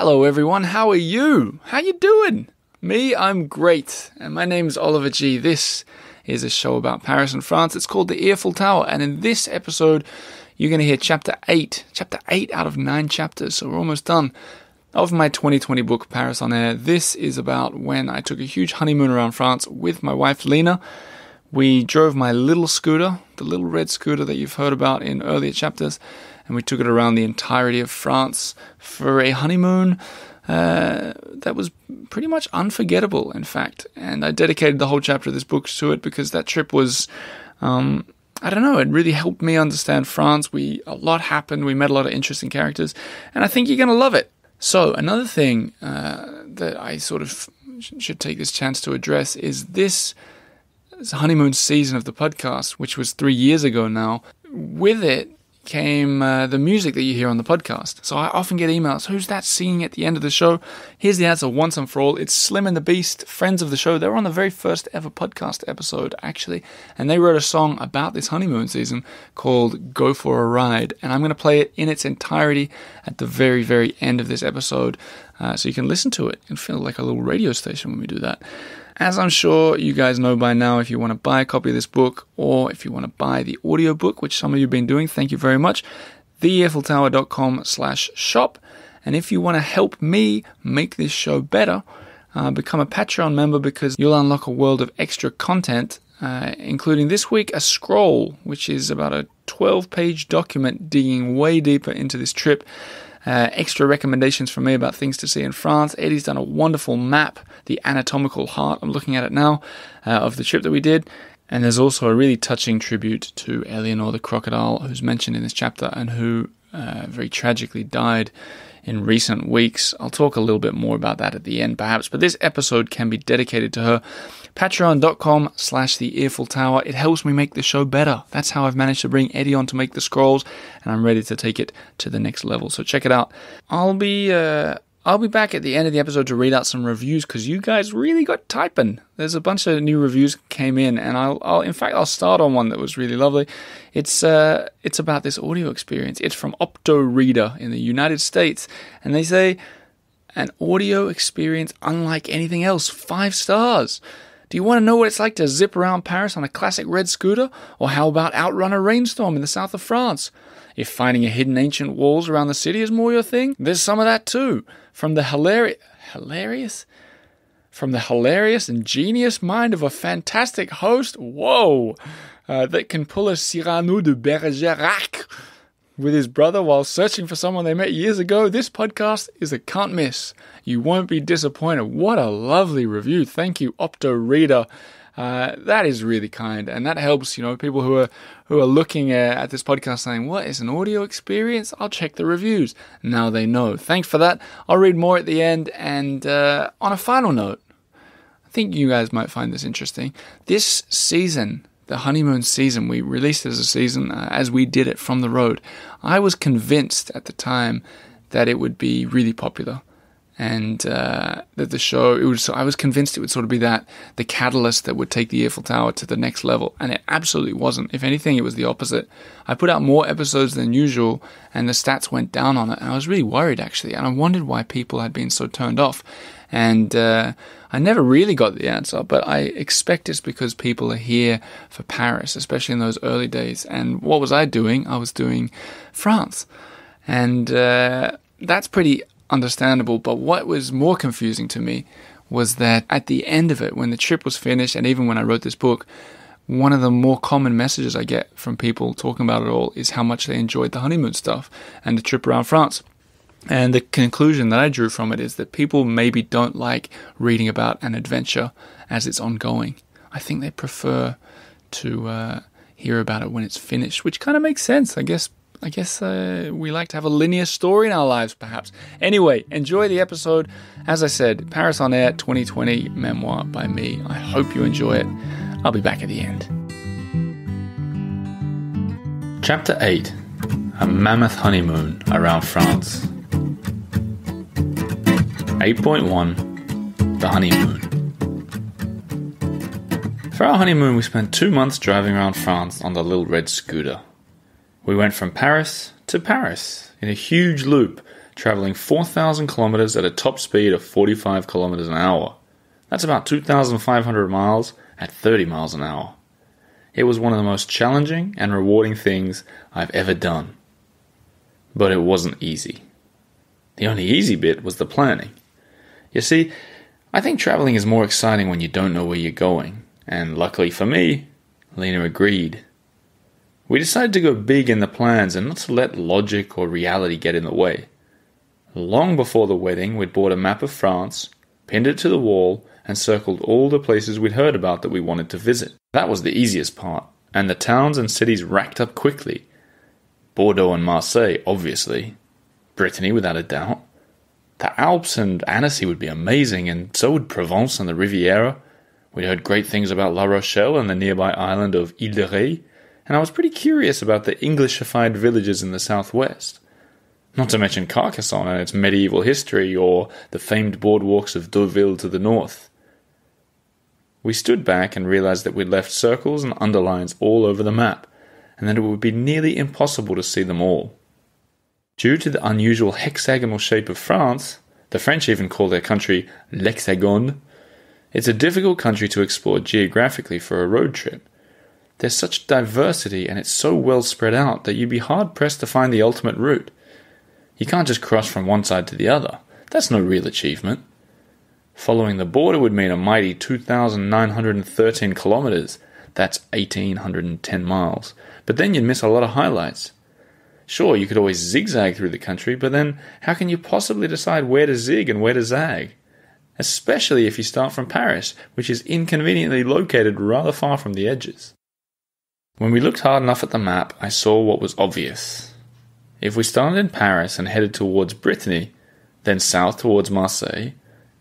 Hello everyone, how are you? How you doing? Me, I'm great, and my name's Oliver G. This is a show about Paris and France. It's called The Eiffel Tower, and in this episode, you're going to hear Chapter 8 out of 9 chapters, so we're almost done, of my 2020 book, Paris on Air. This is about when I took a huge honeymoon around France with my wife, Lena. We drove my little scooter, the little red scooter that you've heard about in earlier chapters, and we took it around the entirety of France for a honeymoon that was pretty much unforgettable, in fact. And I dedicated the whole chapter of this book to it because that trip was, it really helped me understand France. A lot happened, we met a lot of interesting characters, and I think you're going to love it. So, another thing that I sort of should take this chance to address is this honeymoon season of the podcast, which was 3 years ago now. With it came the music that you hear on the podcast. So I often get emails, who's that singing at the end of the show? Here's the answer once and for all. It's Slim and the Beast, friends of the show. They were on the very first ever podcast episode, actually, and they wrote a song about this honeymoon season called Go For A Ride, and I'm going to play it in its entirety at the very, very end of this episode, so you can listen to it and feel like a little radio station when we do that. As I'm sure you guys know by now, if you want to buy a copy of this book, or if you want to buy the audiobook, which some of you have been doing, thank you very much, theeiffeltower.com/shop. And if you want to help me make this show better, become a Patreon member, because you'll unlock a world of extra content, including this week a scroll, which is about a 12-page document digging way deeper into this trip. Extra recommendations from me about things to see in France. Eddie's done a wonderful map, the anatomical heart, I'm looking at it now, of the trip that we did. And there's also a really touching tribute to Eleanor the crocodile, who's mentioned in this chapter and who very tragically died in recent weeks. I'll talk a little bit more about that at the end perhaps, but this episode can be dedicated to her. Patreon.com/The Eiffel Tower. It helps me make the show better. That's how I've managed to bring Eddie on to make the scrolls, and I'm ready to take it to the next level. So check it out. I'll be back at the end of the episode to read out some reviews, because you guys really got typing. There's a bunch of new reviews came in, and I'll start on one that was really lovely. It's about this audio experience. It's from Opto Reader in the United States, and they say, an audio experience unlike anything else. 5 stars. Do you want to know what it's like to zip around Paris on a classic red scooter? Or how about outrun a rainstorm in the south of France? If finding a hidden ancient walls around the city is more your thing, there's some of that too. From the hilarious and genius mind of a fantastic host, that can pull a Cyrano de Bergerac with his brother while searching for someone they met years ago, this podcast is a can't miss. You won't be disappointed. What a lovely review. Thank you, Opto Reader. That is really kind, and that helps, people who are looking at this podcast saying, what is an audio experience? I'll check the reviews. Now they know. Thanks for that. I'll read more at the end, and on a final note, I think you guys might find this interesting. This season, the honeymoon season, we released it as a season as we did it from the road. I was convinced at the time that it would be really popular, and that the show, I was convinced it would sort of be the catalyst that would take the Eiffel Tower to the next level, and it absolutely wasn't. If anything, it was the opposite. I put out more episodes than usual, and the stats went down on it, and I was really worried, actually, and I wondered why people had been so turned off. And I never really got the answer, but I expect it's because people are here for Paris, especially in those early days. And what was I doing? I was doing France. And that's pretty understandable. But what was more confusing to me was that at the end of it, when the trip was finished, and even when I wrote this book, one of the more common messages I get from people talking about it all is how much they enjoyed the honeymoon stuff and the trip around France. And the conclusion that I drew from it is that people maybe don't like reading about an adventure as it's ongoing. I think they prefer to hear about it when it's finished, which kind of makes sense. I guess we like to have a linear story in our lives, perhaps. Anyway, enjoy the episode. As I said, Paris on Air 2020 memoir by me. I hope you enjoy it. I'll be back at the end. Chapter 8. A mammoth honeymoon around France. 8.1 The Honeymoon. For our honeymoon, we spent 2 months driving around France on the little red scooter. We went from Paris to Paris in a huge loop, traveling 4,000 kilometers at a top speed of 45 kilometers an hour. That's about 2,500 miles at 30 miles an hour. It was one of the most challenging and rewarding things I've ever done. But it wasn't easy. The only easy bit was the planning. You see, I think traveling is more exciting when you don't know where you're going, and luckily for me, Lena agreed. We decided to go big in the plans and not to let logic or reality get in the way. Long before the wedding, we'd bought a map of France, pinned it to the wall, and circled all the places we'd heard about that we wanted to visit. That was the easiest part, and the towns and cities racked up quickly. Bordeaux and Marseille, obviously. Brittany, without a doubt. The Alps and Annecy would be amazing, and so would Provence and the Riviera. We'd heard great things about La Rochelle and the nearby island of Ile de Ré, and I was pretty curious about the Englishified villages in the southwest. Not to mention Carcassonne and its medieval history, or the famed boardwalks of Deauville to the north. We stood back and realized that we'd left circles and underlines all over the map, and that it would be nearly impossible to see them all. Due to the unusual hexagonal shape of France, the French even call their country l'Hexagone, it's a difficult country to explore geographically for a road trip. There's such diversity and it's so well spread out that you'd be hard-pressed to find the ultimate route. You can't just cross from one side to the other. That's no real achievement. Following the border would mean a mighty 2,913 kilometers. That's 1,810 miles. But then you'd miss a lot of highlights. Sure, you could always zigzag through the country, but then how can you possibly decide where to zig and where to zag? Especially if you start from Paris, which is inconveniently located rather far from the edges. When we looked hard enough at the map, I saw what was obvious. If we started in Paris and headed towards Brittany, then south towards Marseille,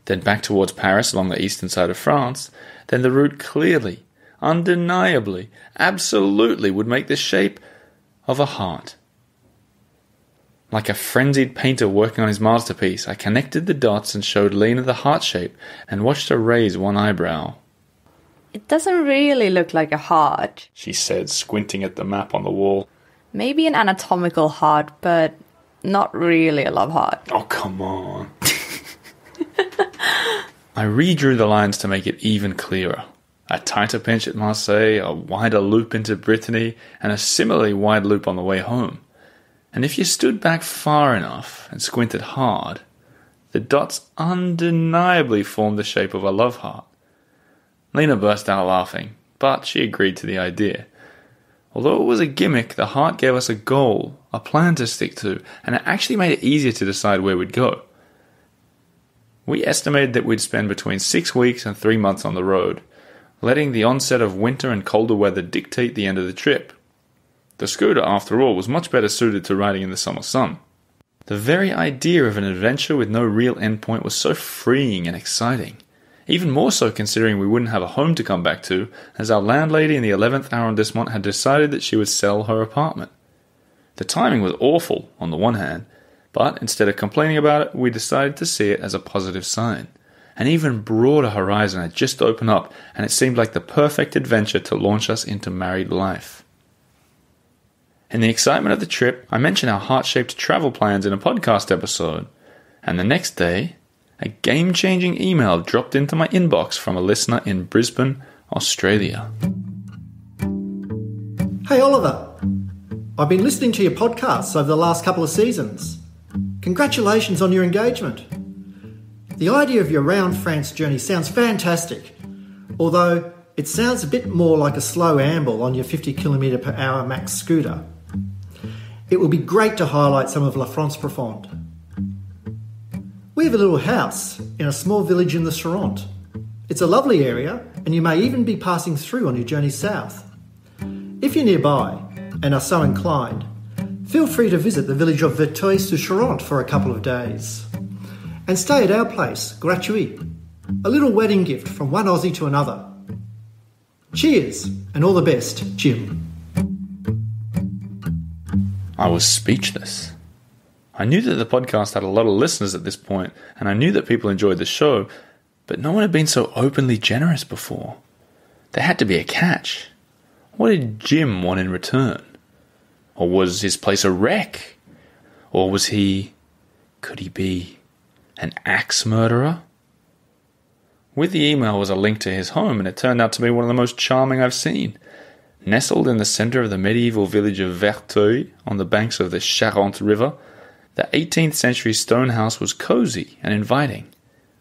then back towards Paris along the eastern side of France, then the route clearly, undeniably, absolutely would make the shape of a heart. Like a frenzied painter working on his masterpiece, I connected the dots and showed Lena the heart shape and watched her raise one eyebrow. It doesn't really look like a heart, she said, squinting at the map on the wall. Maybe an anatomical heart, but not really a love heart. Oh, come on. I redrew the lines to make it even clearer. A tighter pinch at Marseille, a wider loop into Brittany, and a similarly wide loop on the way home. And if you stood back far enough and squinted hard, the dots undeniably formed the shape of a love heart. Lena burst out laughing, but she agreed to the idea. Although it was a gimmick, the heart gave us a goal, a plan to stick to, and it actually made it easier to decide where we'd go. We estimated that we'd spend between 6 weeks and 3 months on the road, letting the onset of winter and colder weather dictate the end of the trip. The scooter, after all, was much better suited to riding in the summer sun. The very idea of an adventure with no real endpoint was so freeing and exciting. Even more so considering we wouldn't have a home to come back to, as our landlady in the 11th arrondissement had decided that she would sell her apartment. The timing was awful, on the one hand, but instead of complaining about it, we decided to see it as a positive sign. An even broader horizon had just opened up, and it seemed like the perfect adventure to launch us into married life. In the excitement of the trip, I mentioned our heart-shaped travel plans in a podcast episode, and the next day, a game-changing email dropped into my inbox from a listener in Brisbane, Australia. Hey Oliver, I've been listening to your podcasts over the last couple of seasons. Congratulations on your engagement. The idea of your round France journey sounds fantastic, although it sounds a bit more like a slow amble on your 50km/h max scooter. It will be great to highlight some of La France Profonde. We have a little house in a small village in the Charente. It's a lovely area, and you may even be passing through on your journey south. If you're nearby and are so inclined, feel free to visit the village of Verteuil-sur-Charente for a couple of days. And stay at our place, gratuit, a little wedding gift from one Aussie to another. Cheers, and all the best, Jim. I was speechless. I knew that the podcast had a lot of listeners at this point, and I knew that people enjoyed the show, but no one had been so openly generous before. There had to be a catch. What did Jim want in return? Or was his place a wreck? Or was he Could he be an axe murderer? With the email was a link to his home, and it turned out to be one of the most charming I've seen. Nestled in the centre of the medieval village of Verteuil, on the banks of the Charente River, the 18th century stone house was cosy and inviting.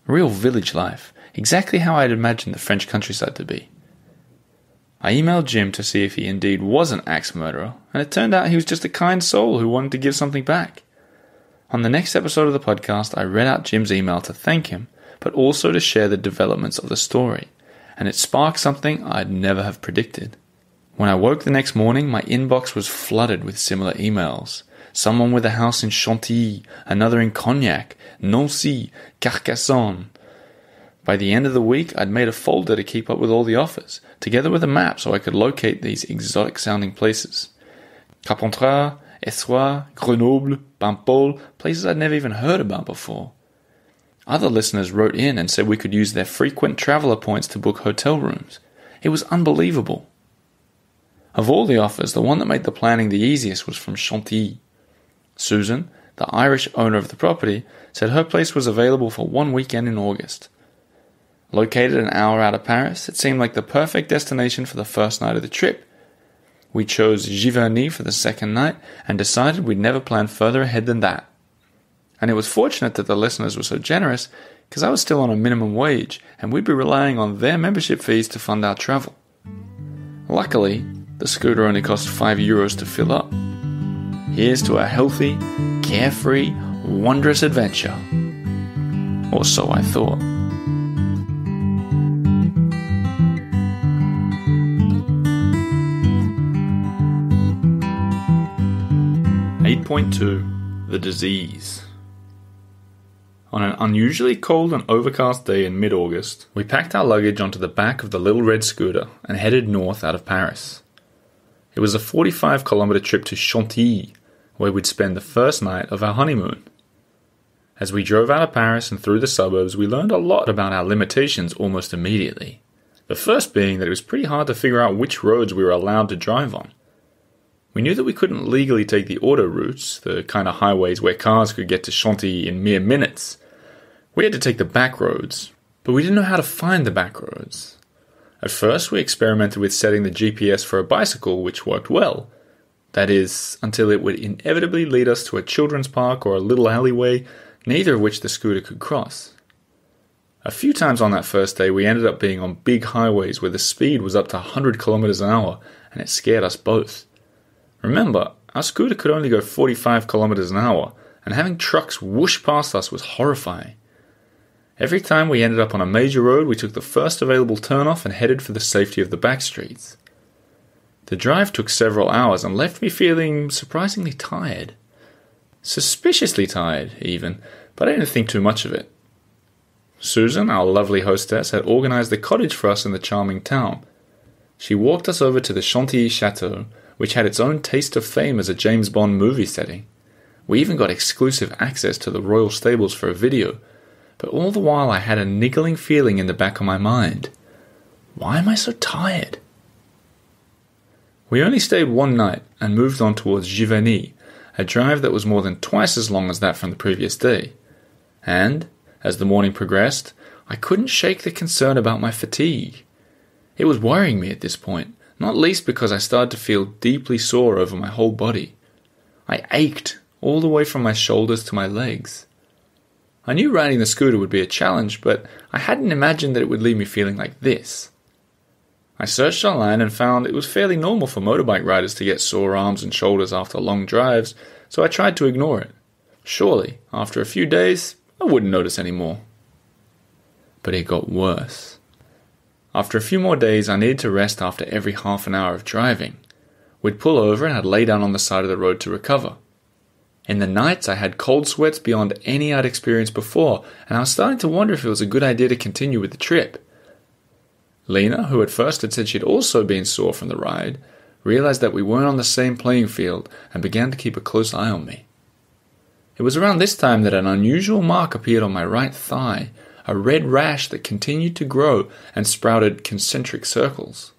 Real village life, exactly how I'd imagined the French countryside to be. I emailed Jim to see if he indeed was an axe murderer, and it turned out he was just a kind soul who wanted to give something back. On the next episode of the podcast, I read out Jim's email to thank him, but also to share the developments of the story, and it sparked something I'd never have predicted. When I woke the next morning, my inbox was flooded with similar emails. Someone with a house in Chantilly, another in Cognac, Nancy, Carcassonne. By the end of the week, I'd made a folder to keep up with all the offers, together with a map so I could locate these exotic-sounding places. Carpentras, Essoir, Grenoble, Paimpol, places I'd never even heard about before. Other listeners wrote in and said we could use their frequent traveller points to book hotel rooms. It was unbelievable. Of all the offers, the one that made the planning the easiest was from Chantilly. Susan, the Irish owner of the property, said her place was available for one weekend in August. Located an hour out of Paris, it seemed like the perfect destination for the first night of the trip. We chose Giverny for the second night and decided we'd never plan further ahead than that. And it was fortunate that the listeners were so generous, because I was still on a minimum wage and we'd be relying on their membership fees to fund our travel. Luckily, the scooter only cost €5 to fill up. Here's to a healthy, carefree, wondrous adventure. Or so I thought. 8.2 The Disease. On an unusually cold and overcast day in mid-August, we packed our luggage onto the back of the little red scooter and headed north out of Paris. It was a 45-kilometer trip to Chantilly, where we'd spend the first night of our honeymoon. As we drove out of Paris and through the suburbs, we learned a lot about our limitations almost immediately. The first being that it was pretty hard to figure out which roads we were allowed to drive on. We knew that we couldn't legally take the auto routes, the kind of highways where cars could get to Chantilly in mere minutes. We had to take the back roads, but we didn't know how to find the back roads. At first, we experimented with setting the GPS for a bicycle, which worked well. That is, until it would inevitably lead us to a children's park or a little alleyway, neither of which the scooter could cross. A few times on that first day, we ended up being on big highways where the speed was up to 100 kilometers an hour, and it scared us both. Remember, our scooter could only go 45 kilometers an hour, and having trucks whoosh past us was horrifying. Every time we ended up on a major road, we took the first available turnoff and headed for the safety of the back streets. The drive took several hours and left me feeling surprisingly tired. Suspiciously tired, even, but I didn't think too much of it. Susan, our lovely hostess, had organized a cottage for us in the charming town. She walked us over to the Chantilly Chateau, which had its own taste of fame as a James Bond movie setting. We even got exclusive access to the royal stables for a video, but all the while I had a niggling feeling in the back of my mind. Why am I so tired? We only stayed one night and moved on towards Giverny, a drive that was more than twice as long as that from the previous day. And, as the morning progressed, I couldn't shake the concern about my fatigue. It was worrying me at this point, not least because I started to feel deeply sore over my whole body. I ached all the way from my shoulders to my legs. I knew riding the scooter would be a challenge, but I hadn't imagined that it would leave me feeling like this. I searched online and found it was fairly normal for motorbike riders to get sore arms and shoulders after long drives, so I tried to ignore it. Surely, after a few days, I wouldn't notice anymore. But it got worse. After a few more days, I needed to rest after every half an hour of driving. We'd pull over and I'd lay down on the side of the road to recover. In the nights, I had cold sweats beyond any I'd experienced before, and I was starting to wonder if it was a good idea to continue with the trip. Lena, who at first had said she'd also been sore from the ride, realized that we weren't on the same playing field and began to keep a close eye on me. It was around this time that an unusual mark appeared on my right thigh, a red rash that continued to grow and sprouted concentric circles.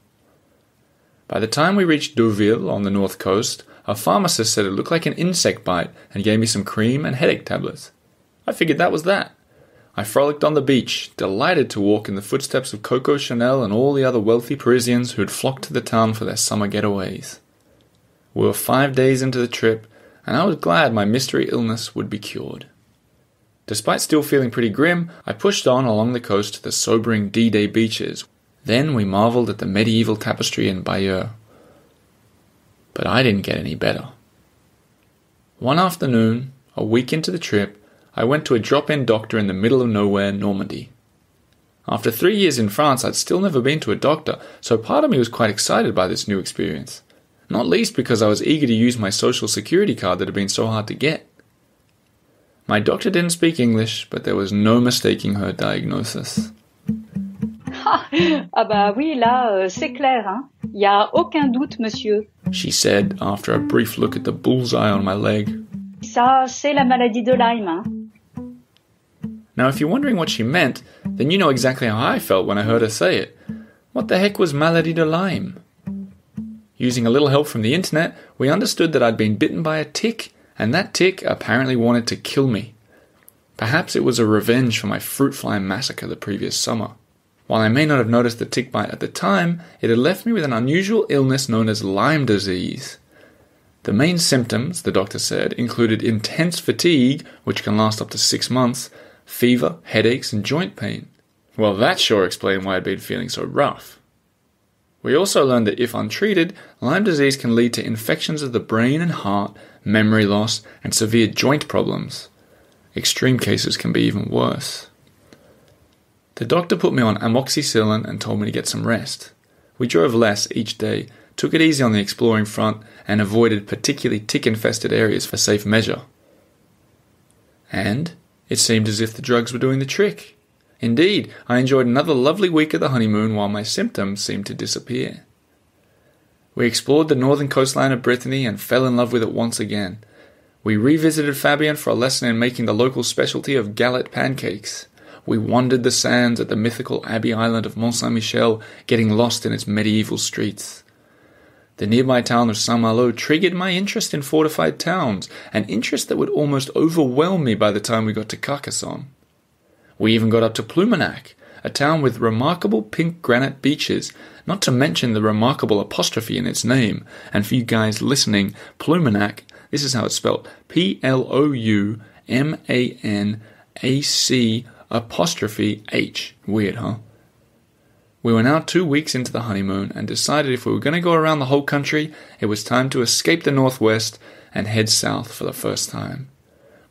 By the time we reached Deauville on the north coast, a pharmacist said it looked like an insect bite and gave me some cream and headache tablets. I figured that was that. I frolicked on the beach, delighted to walk in the footsteps of Coco Chanel and all the other wealthy Parisians who had flocked to the town for their summer getaways. We were 5 days into the trip, and I was glad my mystery illness would be cured. Despite still feeling pretty grim, I pushed on along the coast to the sobering D-Day beaches. Then we marveled at the medieval tapestry in Bayeux. But I didn't get any better. One afternoon, a week into the trip, I went to a drop-in doctor in the middle of nowhere, Normandy. After 3 years in France, I'd still never been to a doctor, so part of me was quite excited by this new experience. Not least because I was eager to use my social security card that had been so hard to get. My doctor didn't speak English, but there was no mistaking her diagnosis. Ah bah oui, là, c'est clair, hein. Y a aucun doute, monsieur. She said after a brief look at the bullseye on my leg. Ça, c'est la maladie de Lyme, hein. Now, if you're wondering what she meant, then you know exactly how I felt when I heard her say it. What the heck was maladie de Lyme? Using a little help from the internet, we understood that I'd been bitten by a tick, and that tick apparently wanted to kill me. Perhaps it was a revenge for my fruit fly massacre the previous summer. While I may not have noticed the tick bite at the time, it had left me with an unusual illness known as Lyme disease. The main symptoms, the doctor said, included intense fatigue, which can last up to 6 months, fever, headaches, and joint pain. Well, that sure explained why I'd been feeling so rough. We also learned that if untreated, Lyme disease can lead to infections of the brain and heart, memory loss, and severe joint problems. Extreme cases can be even worse. The doctor put me on amoxicillin and told me to get some rest. We drove less each day, took it easy on the exploring front, and avoided particularly tick-infested areas for safe measure. And it seemed as if the drugs were doing the trick. Indeed, I enjoyed another lovely week of the honeymoon while my symptoms seemed to disappear. We explored the northern coastline of Brittany and fell in love with it once again. We revisited Fabian for a lesson in making the local specialty of galette pancakes. We wandered the sands at the mythical abbey island of Mont Saint-Michel, getting lost in its medieval streets. The nearby town of Saint-Malo triggered my interest in fortified towns, an interest that would almost overwhelm me by the time we got to Carcassonne. We even got up to Plumenac, a town with remarkable pink granite beaches, not to mention the remarkable apostrophe in its name. And for you guys listening, Plumenac, this is how it's spelled, Ploumanac'. Weird, huh? We were now 2 weeks into the honeymoon and decided if we were going to go around the whole country, it was time to escape the northwest and head south for the first time.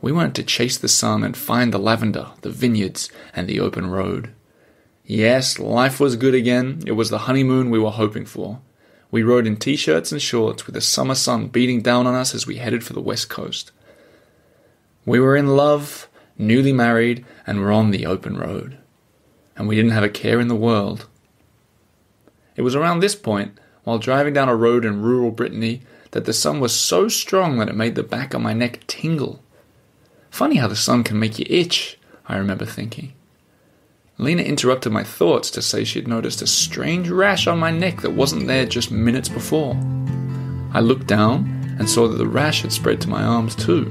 We wanted to chase the sun and find the lavender, the vineyards, and the open road. Yes, life was good again. It was the honeymoon we were hoping for. We rode in t-shirts and shorts with the summer sun beating down on us as we headed for the west coast. We were in love, newly married, and were on the open road. And we didn't have a care in the world. It was around this point, while driving down a road in rural Brittany, that the sun was so strong that it made the back of my neck tingle. Funny how the sun can make you itch, I remember thinking. Lena interrupted my thoughts to say she had noticed a strange rash on my neck that wasn't there just minutes before. I looked down and saw that the rash had spread to my arms too.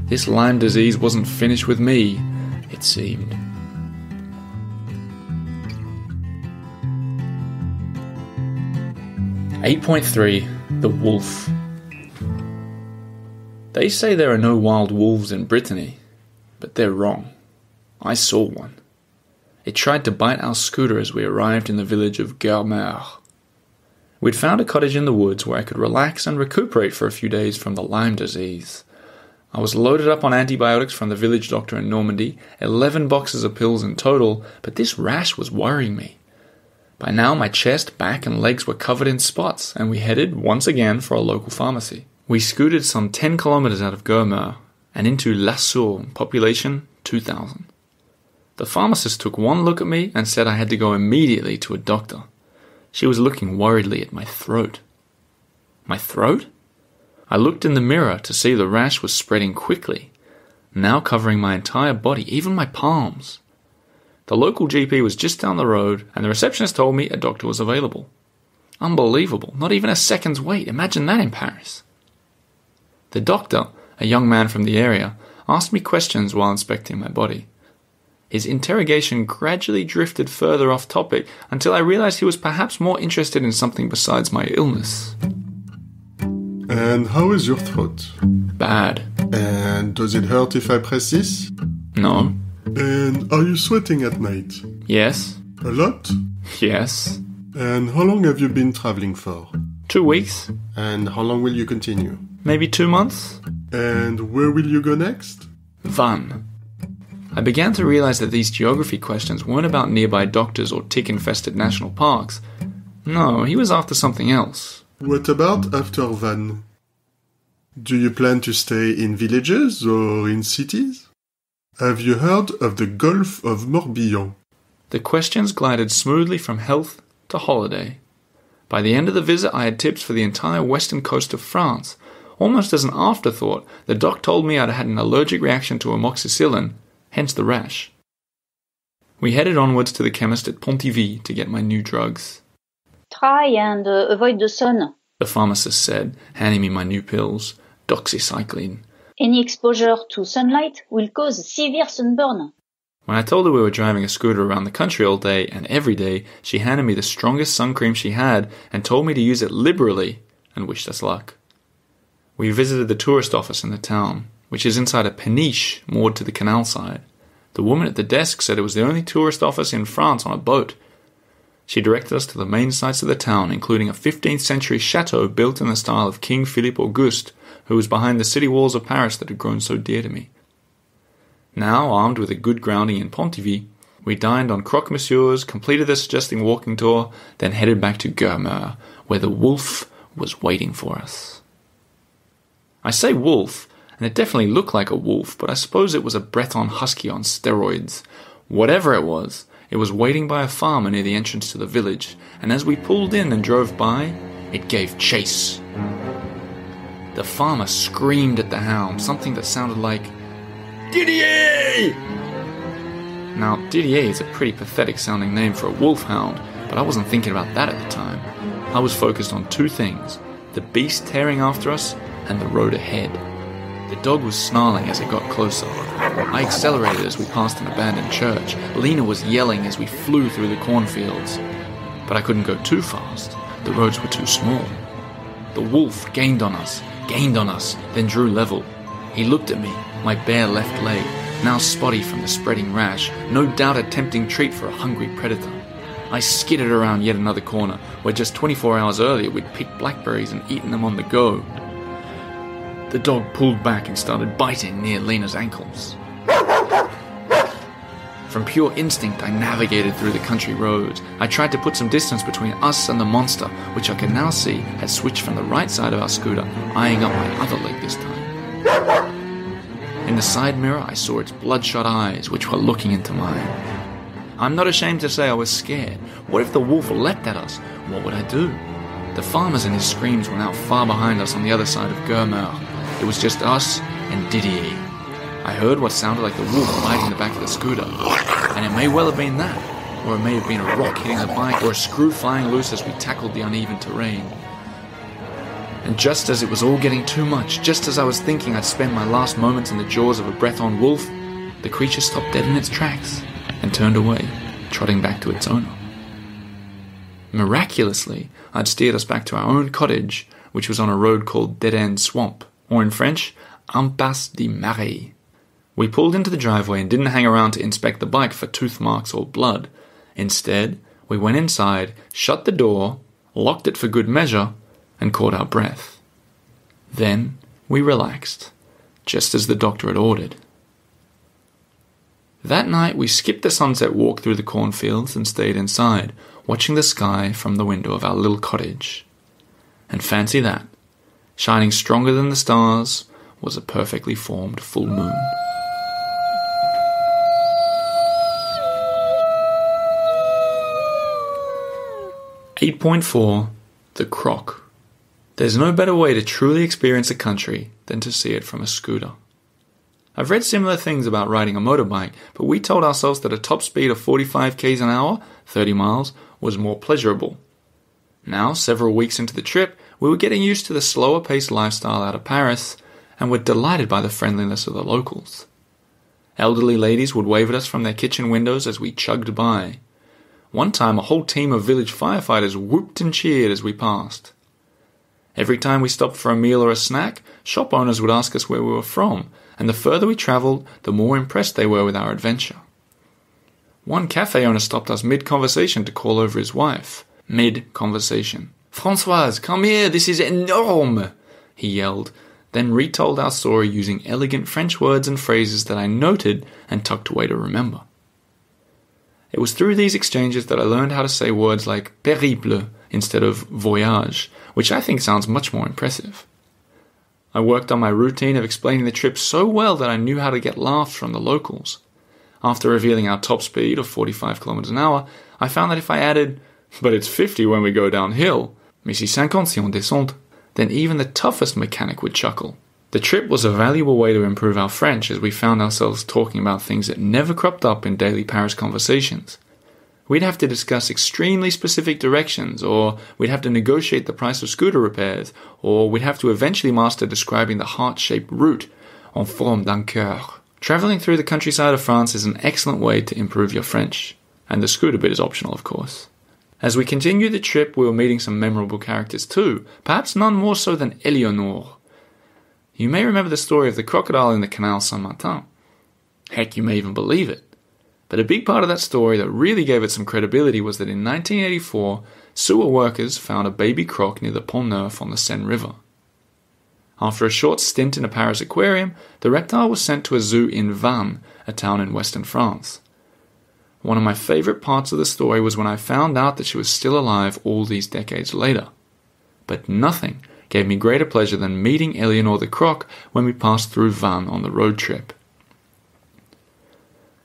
This Lyme disease wasn't finished with me, it seemed. .3 The Wolf. They say there are no wild wolves in Brittany, but they're wrong. I saw one. It tried to bite our scooter as we arrived in the village of Guermeur. We'd found a cottage in the woods where I could relax and recuperate for a few days from the Lyme disease. I was loaded up on antibiotics from the village doctor in Normandy, 11 boxes of pills in total, but this rash was worrying me. By now my chest, back and legs were covered in spots, and we headed once again for a local pharmacy. We scooted some 10 kilometers out of Guermeur and into La Source, population 2,000. The pharmacist took one look at me and said I had to go immediately to a doctor. She was looking worriedly at my throat. My throat? I looked in the mirror to see the rash was spreading quickly, now covering my entire body, even my palms. The local GP was just down the road, and the receptionist told me a doctor was available. Unbelievable, not even a second's wait. Imagine that in Paris. The doctor, a young man from the area, asked me questions while inspecting my body. His interrogation gradually drifted further off topic until I realized he was perhaps more interested in something besides my illness. And how is your throat? Bad. And does it hurt if I press this? No. And are you sweating at night? Yes. A lot? Yes. And how long have you been traveling for? 2 weeks. And how long will you continue? Maybe 2 months. And where will you go next? Van. I began to realize that these geography questions weren't about nearby doctors or tick-infested national parks. No, he was after something else. What about after Van? Do you plan to stay in villages or in cities? Have you heard of the Gulf of Morbihan? The questions glided smoothly from health to holiday. By the end of the visit, I had tips for the entire western coast of France. Almost as an afterthought, the doc told me I'd had an allergic reaction to amoxicillin, hence the rash. We headed onwards to the chemist at Pontivy to get my new drugs. Try and avoid the sun. The pharmacist said, handing me my new pills, doxycycline. Any exposure to sunlight will cause severe sunburn. When I told her we were driving a scooter around the country all day and every day, she handed me the strongest sun cream she had and told me to use it liberally and wished us luck. We visited the tourist office in the town, which is inside a peniche moored to the canal side. The woman at the desk said it was the only tourist office in France on a boat. She directed us to the main sites of the town, including a 15th century chateau built in the style of King Philippe Auguste, who was behind the city walls of Paris that had grown so dear to me. Now, armed with a good grounding in Pontivy, we dined on croque-monsieurs, completed the suggesting walking tour, then headed back to Guermeur, where the wolf was waiting for us. I say wolf, and it definitely looked like a wolf, but I suppose it was a Breton husky on steroids. Whatever it was waiting by a farmer near the entrance to the village, and as we pulled in and drove by, it gave chase. The farmer screamed at the hound, something that sounded like, "Didier!" Now, Didier is a pretty pathetic sounding name for a wolfhound, but I wasn't thinking about that at the time. I was focused on two things, the beast tearing after us and the road ahead. The dog was snarling as it got closer. I accelerated as we passed an abandoned church. Lena was yelling as we flew through the cornfields. But I couldn't go too fast. The roads were too small. The wolf gained on us, then drew level. He looked at me, my bare left leg, now spotty from the spreading rash, no doubt a tempting treat for a hungry predator. I skidded around yet another corner, where just 24 hours earlier we'd picked blackberries and eaten them on the go. The dog pulled back and started biting near Lena's ankles. From pure instinct, I navigated through the country roads. I tried to put some distance between us and the monster, which I could now see had switched from the right side of our scooter, eyeing up my other leg this time. In the side mirror, I saw its bloodshot eyes, which were looking into mine. I'm not ashamed to say I was scared. What if the wolf leapt at us? What would I do? The farmers and his screams were now far behind us on the other side of Guermeur. It was just us and Didier. I heard what sounded like the wolf biting the back of the scooter, and it may well have been that, or it may have been a rock hitting the bike or a screw flying loose as we tackled the uneven terrain. And just as it was all getting too much, just as I was thinking I'd spend my last moments in the jaws of a Breton wolf, the creature stopped dead in its tracks and turned away, trotting back to its owner. Miraculously, I'd steered us back to our own cottage, which was on a road called Dead End Swamp, or in French, Impasse des Marais. We pulled into the driveway and didn't hang around to inspect the bike for tooth marks or blood. Instead, we went inside, shut the door, locked it for good measure, and caught our breath. Then we relaxed, just as the doctor had ordered. That night we skipped the sunset walk through the cornfields and stayed inside, watching the sky from the window of our little cottage. And fancy that, shining stronger than the stars was a perfectly formed full moon. .4 The Croc. There's no better way to truly experience a country than to see it from a scooter. I've read similar things about riding a motorbike, but we told ourselves that a top speed of 45 km an hour, 30 miles, was more pleasurable. Now, several weeks into the trip, we were getting used to the slower-paced lifestyle out of Paris, and were delighted by the friendliness of the locals. Elderly ladies would wave at us from their kitchen windows as we chugged by. One time a whole team of village firefighters whooped and cheered as we passed. Every time we stopped for a meal or a snack, shop owners would ask us where we were from, and the further we travelled, the more impressed they were with our adventure. One cafe owner stopped us mid-conversation to call over his wife. Mid-conversation. "Françoise, come here, this is énorme!" he yelled, then retold our story using elegant French words and phrases that I noted and tucked away to remember. It was through these exchanges that I learned how to say words like périple instead of voyage, which I think sounds much more impressive. I worked on my routine of explaining the trip so well that I knew how to get laughs from the locals. After revealing our top speed of 45 km an hour, I found that if I added, "But it's 50 when we go downhill, mais c'est 50 si on descend," then even the toughest mechanic would chuckle. The trip was a valuable way to improve our French as we found ourselves talking about things that never cropped up in daily Paris conversations. We'd have to discuss extremely specific directions, or we'd have to negotiate the price of scooter repairs, or we'd have to eventually master describing the heart-shaped route, en forme d'un cœur. Travelling through the countryside of France is an excellent way to improve your French, and the scooter bit is optional, of course. As we continued the trip, we were meeting some memorable characters too, perhaps none more so than Eleonore. You may remember the story of the crocodile in the Canal Saint-Martin. Heck, you may even believe it. But a big part of that story that really gave it some credibility was that in 1984, sewer workers found a baby croc near the Pont Neuf on the Seine River. After a short stint in a Paris aquarium, the reptile was sent to a zoo in Vannes, a town in western France. One of my favourite parts of the story was when I found out that she was still alive all these decades later. But nothing gave me greater pleasure than meeting Eleonore the croc when we passed through Vannes on the road trip.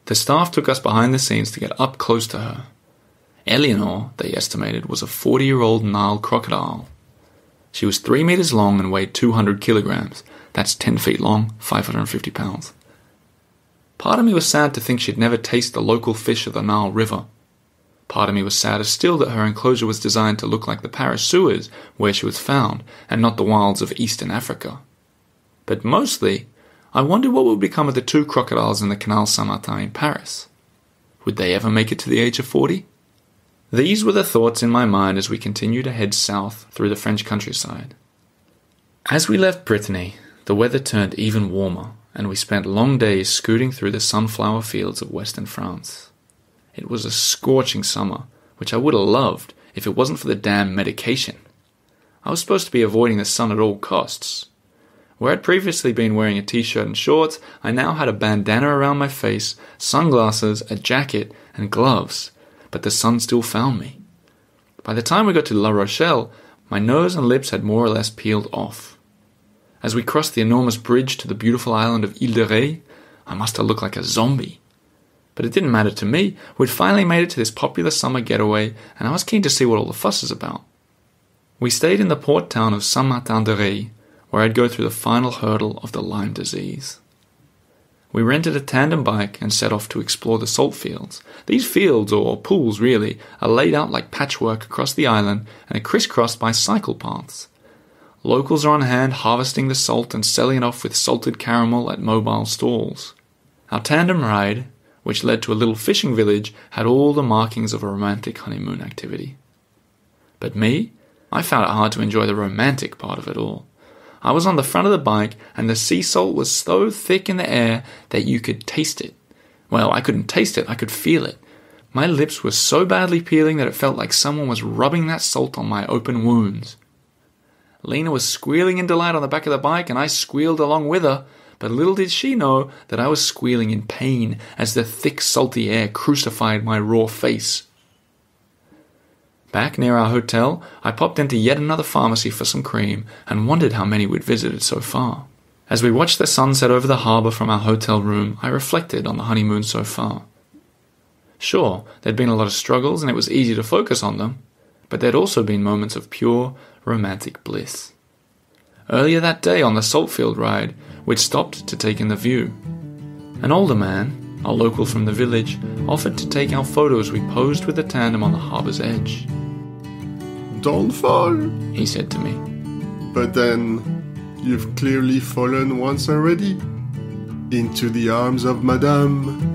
The staff took us behind the scenes to get up close to her. Eleonore, they estimated, was a 40-year-old Nile crocodile. She was 3 meters long and weighed 200 kilograms. That's 10 feet long, 550 pounds. Part of me was sad to think she'd never taste the local fish of the Nile River. Part of me was sadder still that her enclosure was designed to look like the Paris sewers where she was found, and not the wilds of Eastern Africa. But mostly, I wondered what would become of the 2 crocodiles in the Canal Saint-Martin in Paris. Would they ever make it to the age of 40? These were the thoughts in my mind as we continued to head south through the French countryside. As we left Brittany, the weather turned even warmer, and we spent long days scooting through the sunflower fields of western France. It was a scorching summer, which I would have loved if it wasn't for the damn medication. I was supposed to be avoiding the sun at all costs. Where I'd previously been wearing a t-shirt and shorts, I now had a bandana around my face, sunglasses, a jacket, and gloves, but the sun still found me. By the time we got to La Rochelle, my nose and lips had more or less peeled off. As we crossed the enormous bridge to the beautiful island of Ile de Ré, I must have looked like a zombie. But it didn't matter to me. We'd finally made it to this popular summer getaway, and I was keen to see what all the fuss is about. We stayed in the port town of Saint-Martin-de-Ré, where I'd go through the final hurdle of the Lyme disease. We rented a tandem bike and set off to explore the salt fields. These fields, or pools really, are laid out like patchwork across the island and are crisscrossed by cycle paths. Locals are on hand harvesting the salt and selling it off with salted caramel at mobile stalls. Our tandem ride, which led to a little fishing village, had all the markings of a romantic honeymoon activity. But me, I found it hard to enjoy the romantic part of it all. I was on the front of the bike, and the sea salt was so thick in the air that you could taste it. Well, I couldn't taste it, I could feel it. My lips were so badly peeling that it felt like someone was rubbing that salt on my open wounds. Lena was squealing in delight on the back of the bike, and I squealed along with her, but little did she know that I was squealing in pain as the thick, salty air crucified my raw face. Back near our hotel, I popped into yet another pharmacy for some cream and wondered how many we'd visited so far. As we watched the sunset over the harbour from our hotel room, I reflected on the honeymoon so far. Sure, there'd been a lot of struggles and it was easy to focus on them, but there'd also been moments of pure, romantic bliss. Earlier that day on the saltfield ride, we'd stopped to take in the view. An older man, a local from the village, offered to take our photos we posed with the tandem on the harbour's edge. Don't fall, he said to me. but then You've clearly fallen once already. Into the arms of Madame.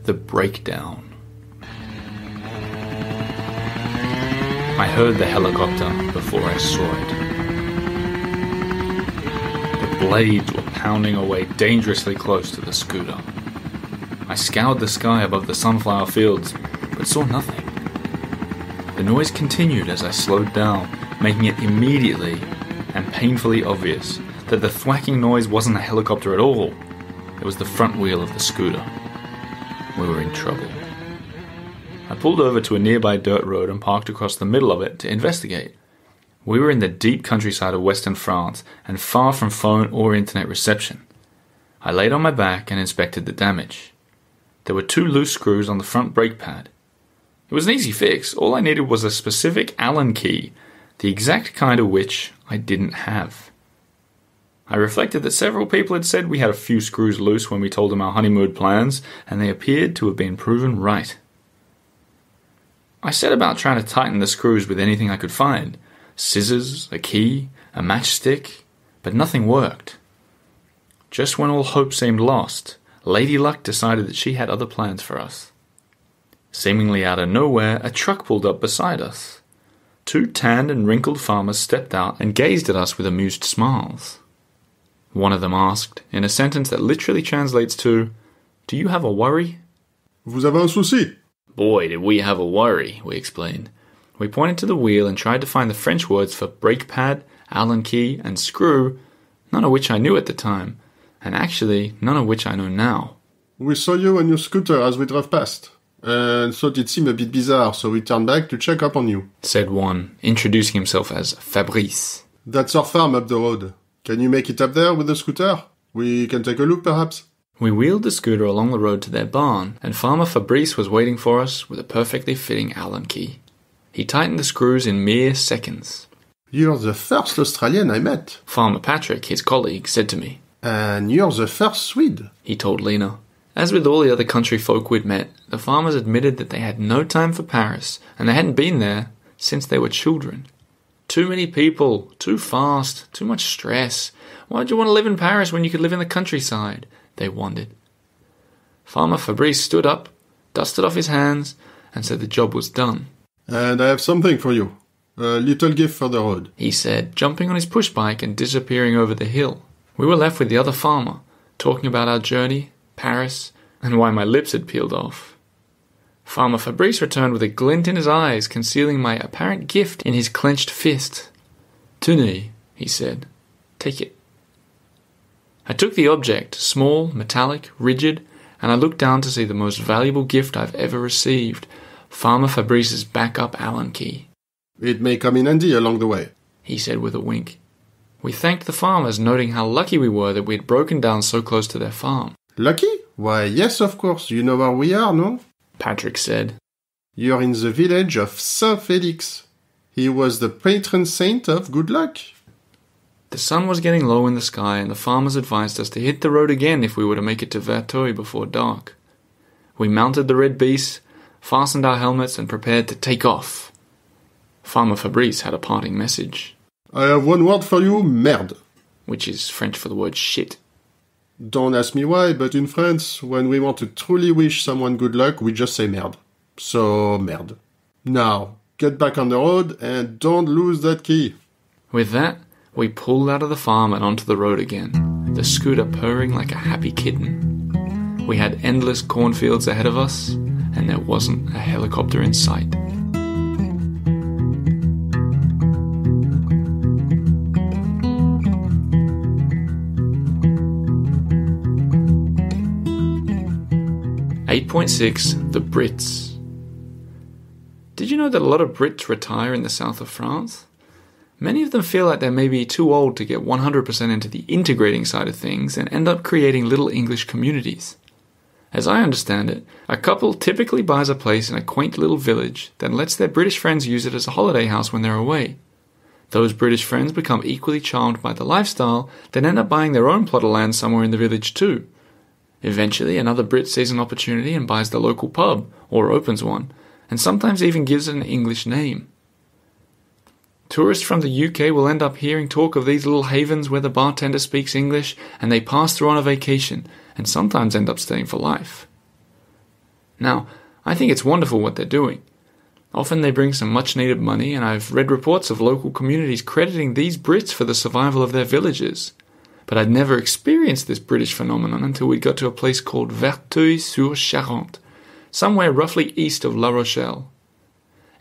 The Breakdown. I heard the helicopter before I saw it. The blades were pounding away dangerously close to the scooter. I scoured the sky above the sunflower fields, but saw nothing. The noise continued as I slowed down, making it immediately and painfully obvious that the thwacking noise wasn't a helicopter at all. It was the front wheel of the scooter. We were in trouble. I pulled over to a nearby dirt road and parked across the middle of it to investigate. We were in the deep countryside of western France and far from phone or internet reception. I laid on my back and inspected the damage. There were 2 loose screws on the front brake pad. It was an easy fix. All I needed was a specific Allen key, the exact kind of which I didn't have. I reflected that several people had said we had a few screws loose when we told them our honeymoon plans, and they appeared to have been proven right. I set about trying to tighten the screws with anything I could find. Scissors, a key, a matchstick, but nothing worked. Just when all hope seemed lost, Lady Luck decided that she had other plans for us. Seemingly out of nowhere, a truck pulled up beside us. 2 tanned and wrinkled farmers stepped out and gazed at us with amused smiles. One of them asked, in a sentence that literally translates to, "Do you have a worry?" Vous avez un souci? Boy, did we have a worry, we explained. We pointed to the wheel and tried to find the French words for brake pad, Allen key, and screw, none of which I knew at the time, and actually none of which I know now. We saw you on your scooter as we drove past, and thought it seemed a bit bizarre, so we turned back to check up on you, said one, introducing himself as Fabrice. That's our farm up the road. Can you make it up there with the scooter? We can take a look, perhaps? We wheeled the scooter along the road to their barn, and Farmer Fabrice was waiting for us with a perfectly fitting Allen key. He tightened the screws in mere seconds. You're the first Australian I met. Farmer Patrick, his colleague, said to me. And you're the first Swede, he told Lena. As with all the other country folk we'd met, the farmers admitted that they had no time for Paris, and they hadn't been there since they were children. Too many people, too fast, too much stress. Why'd you want to live in Paris when you could live in the countryside? They wondered. Farmer Fabrice stood up, dusted off his hands, and said the job was done. And I have something for you. A little gift for the road, he said, jumping on his push-bike and disappearing over the hill. We were left with the other farmer, talking about our journey, Paris, and why my lips had peeled off. Farmer Fabrice returned with a glint in his eyes, concealing my apparent gift in his clenched fist. "Tenez," he said. "Take it." I took the object, small, metallic, rigid, and I looked down to see the most valuable gift I've ever received, Farmer Fabrice's backup Allen key. It may come in handy along the way, he said with a wink. We thanked the farmers, noting how lucky we were that we had broken down so close to their farm. Lucky? Why, yes, of course. You know where we are, no? Patrick said. You're in the village of Saint Felix. He was the patron saint of good luck. The sun was getting low in the sky, and the farmers advised us to hit the road again if we were to make it to Verteuil before dark. We mounted the red beast, fastened our helmets, and prepared to take off. Farmer Fabrice had a parting message. I have one word for you, merde. Which is French for the word shit. Don't ask me why, but in France, when we want to truly wish someone good luck, we just say merde. So, merde. Now, get back on the road and don't lose that key. With that, we pulled out of the farm and onto the road again, the scooter purring like a happy kitten. We had endless cornfields ahead of us, and there wasn't a helicopter in sight. The Brits. Did you know that a lot of Brits retire in the south of France? Many of them feel like they may be too old to get 100% into the integrating side of things and end up creating little English communities. As I understand it, a couple typically buys a place in a quaint little village, then lets their British friends use it as a holiday house when they're away. Those British friends become equally charmed by the lifestyle, then end up buying their own plot of land somewhere in the village too. Eventually, another Brit sees an opportunity and buys the local pub, or opens one, and sometimes even gives it an English name. Tourists from the UK will end up hearing talk of these little havens where the bartender speaks English and they pass through on a vacation, and sometimes end up staying for life. Now, I think it's wonderful what they're doing. Often they bring some much-needed money, and I've read reports of local communities crediting these Brits for the survival of their villages. But I'd never experienced this British phenomenon until we got to a place called Verteuil-sur-Charente, somewhere roughly east of La Rochelle.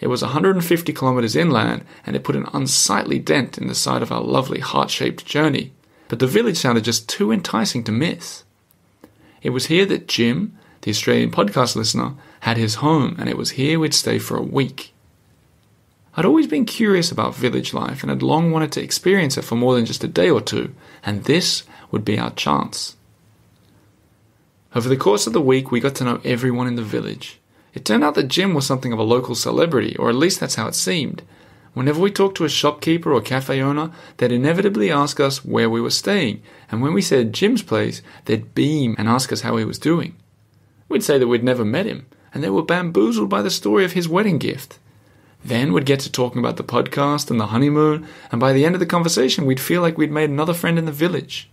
It was 150 kilometers inland, and it put an unsightly dent in the side of our lovely heart-shaped journey, but the village sounded just too enticing to miss. It was here that Jim, the Australian podcast listener, had his home, and it was here we'd stay for a week. I'd always been curious about village life and had long wanted to experience it for more than just a day or two, and this would be our chance. Over the course of the week, we got to know everyone in the village. It turned out that Jim was something of a local celebrity, or at least that's how it seemed. Whenever we talked to a shopkeeper or cafe owner, they'd inevitably ask us where we were staying, and when we said Jim's place, they'd beam and ask us how he was doing. We'd say that we'd never met him, and they were bamboozled by the story of his wedding gift. Then we'd get to talking about the podcast and the honeymoon, and by the end of the conversation we'd feel like we'd made another friend in the village.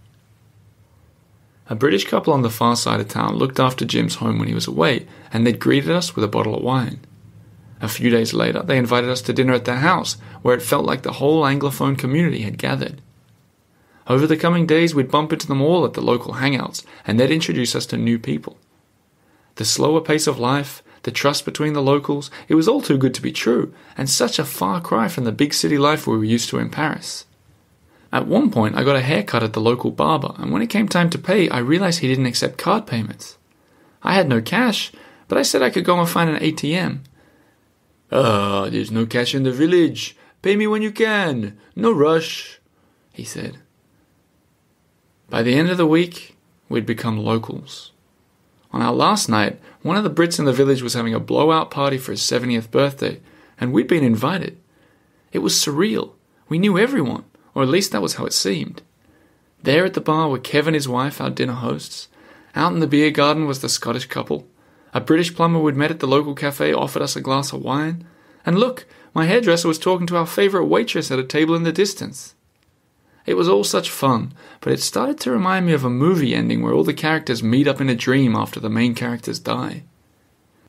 A British couple on the far side of town looked after Jim's home when he was away, and they'd greeted us with a bottle of wine. A few days later, they invited us to dinner at their house, where it felt like the whole Anglophone community had gathered. Over the coming days, we'd bump into them all at the local hangouts, and they'd introduce us to new people. The slower pace of life, the trust between the locals, it was all too good to be true, and such a far cry from the big city life we were used to in Paris. At one point, I got a haircut at the local barber, and when it came time to pay, I realized he didn't accept card payments. I had no cash, but I said I could go and find an ATM. There's no cash in the village. Pay me when you can. No rush, he said. By the end of the week, we'd become locals. On our last night, one of the Brits in the village was having a blowout party for his 70th birthday, and we'd been invited. It was surreal. We knew everyone, or at least that was how it seemed. There at the bar were Kev and his wife, our dinner hosts. Out in the beer garden was the Scottish couple. A British plumber we'd met at the local cafe offered us a glass of wine. And look, my hairdresser was talking to our favourite waitress at a table in the distance. It was all such fun, but it started to remind me of a movie ending where all the characters meet up in a dream after the main characters die.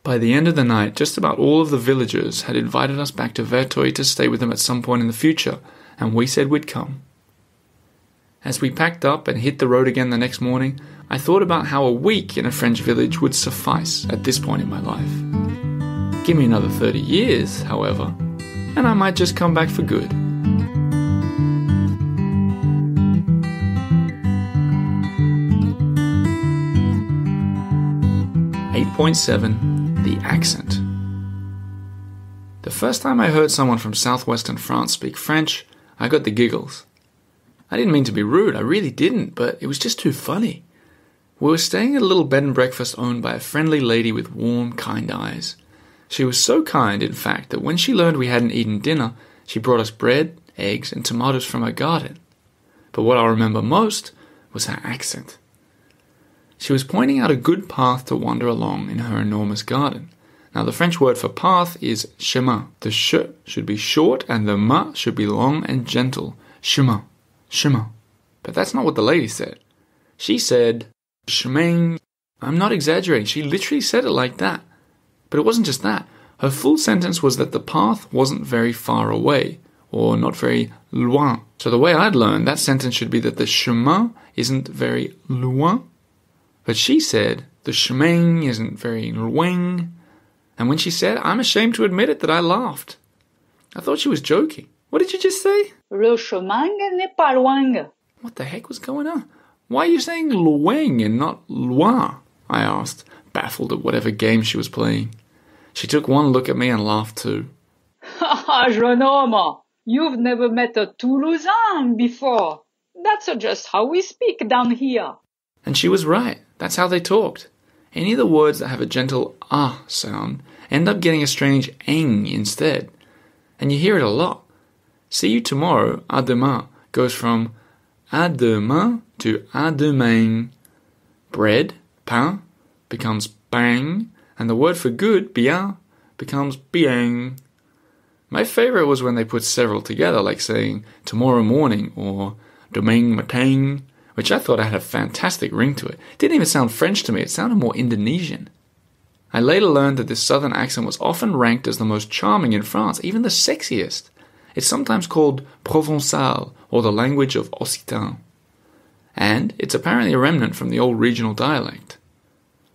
By the end of the night, just about all of the villagers had invited us back to Verteuil to stay with them at some point in the future, and we said we'd come. As we packed up and hit the road again the next morning, I thought about how a week in a French village would suffice at this point in my life. Give me another 30 years, however, and I might just come back for good. .7 The accent. The first time I heard someone from southwestern France speak French, I got the giggles. I didn't mean to be rude, I really didn't, but it was just too funny. We were staying at a little bed and breakfast owned by a friendly lady with warm, kind eyes. She was so kind, in fact, that when she learned we hadn't eaten dinner, she brought us bread, eggs, and tomatoes from her garden. But what I remember most was her accent. She was pointing out a good path to wander along in her enormous garden. Now, the French word for path is chemin. The sh should be short and the ma should be long and gentle. Chemin, chemin. But that's not what the lady said. She said, chemin. I'm not exaggerating. She literally said it like that. But it wasn't just that. Her full sentence was that the path wasn't very far away, or not very loin. So the way I'd learned, that sentence should be that the chemin isn't very loin. But she said, the chemin isn't very loin. And when she said, I'm ashamed to admit it, that I laughed. I thought she was joking. What did you just say? Le chemin n'est pas loin. What the heck was going on? Why are you saying loin and not loin? I asked, baffled at whatever game she was playing. She took one look at me and laughed too. Ha, jeune homme, you've never met a Toulousain before. That's just how we speak down here. And she was right. That's how they talked. Any of the words that have a gentle ah sound end up getting a strange eng instead. And you hear it a lot. See you tomorrow, à demain, goes from à demain to à demain. Bread, pain, becomes bang, and the word for good, bien, becomes bien. My favorite was when they put several together, like saying tomorrow morning or demain matin, which I thought had a fantastic ring to it. It didn't even sound French to me, it sounded more Indonesian. I later learned that this southern accent was often ranked as the most charming in France, even the sexiest. It's sometimes called Provençal, or the language of Occitan. And it's apparently a remnant from the old regional dialect.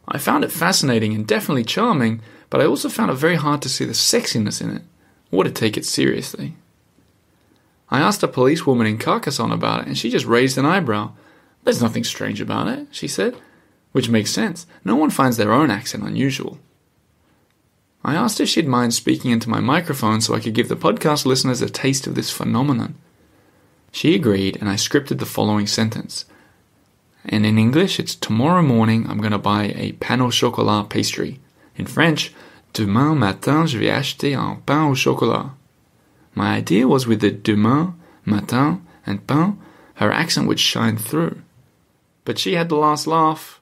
I found it fascinating and definitely charming, but I also found it very hard to see the sexiness in it, or to take it seriously. I asked a policewoman in Carcassonne about it, and she just raised an eyebrow. There's nothing strange about it, she said, which makes sense. No one finds their own accent unusual. I asked if she'd mind speaking into my microphone so I could give the podcast listeners a taste of this phenomenon. She agreed, and I scripted the following sentence. And in English, it's tomorrow morning I'm going to buy a pain au chocolat pastry. In French, demain matin je vais acheter un pain au chocolat. My idea was with the demain, matin, and pain, her accent would shine through. But she had the last laugh.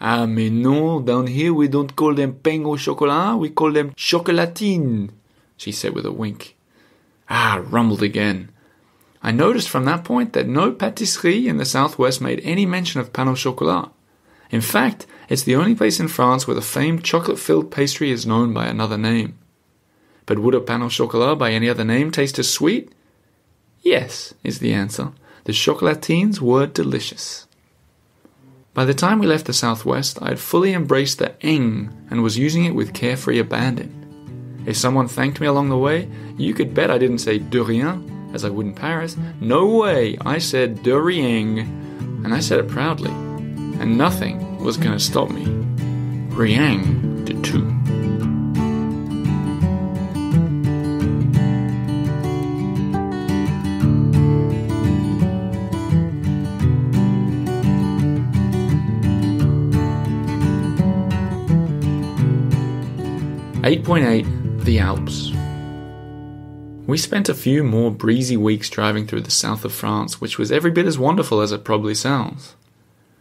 Ah, mais non, down here we don't call them pain au chocolat, we call them chocolatine, she said with a wink. Ah, rumbled again. I noticed from that point that no pâtisserie in the southwest made any mention of pain au chocolat. In fact, it's the only place in France where the famed chocolate-filled pastry is known by another name. But would a pain au chocolat by any other name taste as sweet? Yes, is the answer. The chocolatines were delicious. By the time we left the southwest, I had fully embraced the eng and was using it with carefree abandon. If someone thanked me along the way, you could bet I didn't say de rien, as I would in Paris. No way, I said de rien, and I said it proudly. And nothing was going to stop me. Rien de tout. The Alps. We spent a few more breezy weeks driving through the south of France, which was every bit as wonderful as it probably sounds.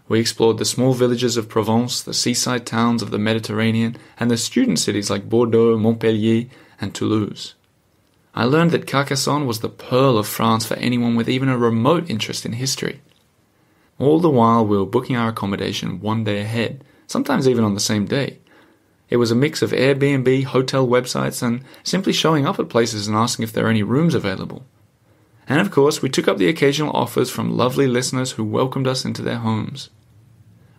We explored the small villages of Provence, the seaside towns of the Mediterranean, and the student cities like Bordeaux, Montpellier, and Toulouse. I learned that Carcassonne was the pearl of France for anyone with even a remote interest in history. All the while we were booking our accommodation one day ahead, sometimes even on the same day. It was a mix of Airbnb, hotel websites, and simply showing up at places and asking if there are any rooms available. And of course, we took up the occasional offers from lovely listeners who welcomed us into their homes.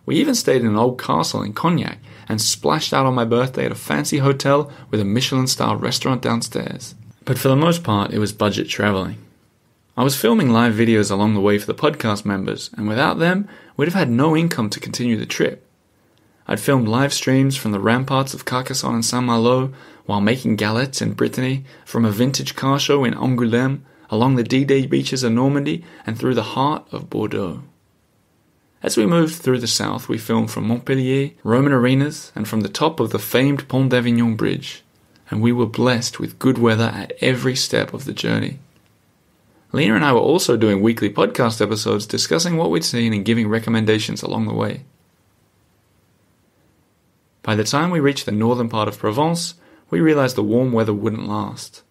We even stayed in an old castle in Cognac and splashed out on my birthday at a fancy hotel with a Michelin-star restaurant downstairs. But for the most part, it was budget traveling. I was filming live videos along the way for the podcast members, and without them, we'd have had no income to continue the trip. I'd filmed live streams from the ramparts of Carcassonne and Saint-Malo, while making galettes in Brittany, from a vintage car show in Angoulême, along the D-Day beaches of Normandy, and through the heart of Bordeaux. As we moved through the south, we filmed from Montpellier, Roman arenas, and from the top of the famed Pont d'Avignon Bridge, and we were blessed with good weather at every step of the journey. Lena and I were also doing weekly podcast episodes discussing what we'd seen and giving recommendations along the way. By the time we reached the northern part of Provence, we realized the warm weather wouldn't last.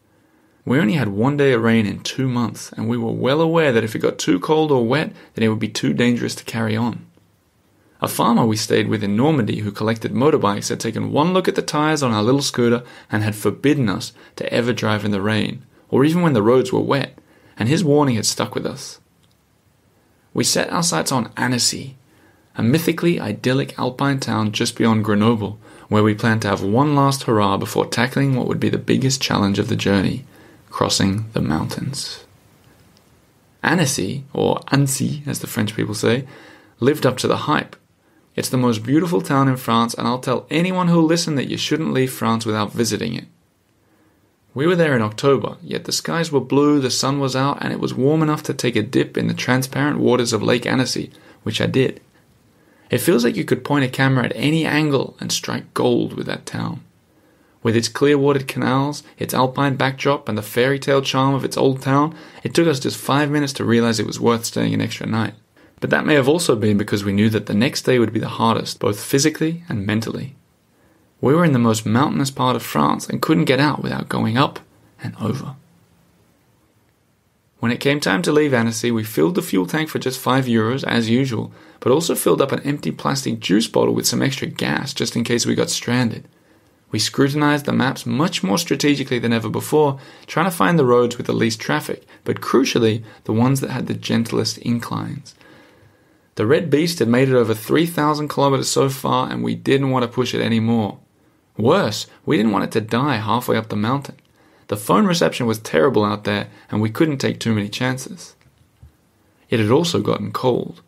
We only had one day of rain in 2 months, and we were well aware that if it got too cold or wet, then it would be too dangerous to carry on. A farmer we stayed with in Normandy who collected motorbikes had taken one look at the tires on our little scooter and had forbidden us to ever drive in the rain, or even when the roads were wet, and his warning had stuck with us. We set our sights on Annecy, a mythically idyllic alpine town just beyond Grenoble, where we planned to have one last hurrah before tackling what would be the biggest challenge of the journey, crossing the mountains. Annecy, or Annecy as the French people say, lived up to the hype. It's the most beautiful town in France, and I'll tell anyone who'll listen that you shouldn't leave France without visiting it. We were there in October, yet the skies were blue, the sun was out, and it was warm enough to take a dip in the transparent waters of Lake Annecy, which I did. It feels like you could point a camera at any angle and strike gold with that town. With its clear-watered canals, its alpine backdrop, and the fairy tale charm of its old town, it took us just 5 minutes to realize it was worth staying an extra night. But that may have also been because we knew that the next day would be the hardest, both physically and mentally. We were in the most mountainous part of France and couldn't get out without going up and over. When it came time to leave Annecy, we filled the fuel tank for just €5 as usual, but also filled up an empty plastic juice bottle with some extra gas just in case we got stranded. We scrutinized the maps much more strategically than ever before, trying to find the roads with the least traffic, but crucially, the ones that had the gentlest inclines. The Red Beast had made it over 3,000 kilometers so far, and we didn't want to push it any more. Worse, we didn't want it to die halfway up the mountain. The phone reception was terrible out there, and we couldn't take too many chances. It had also gotten cold.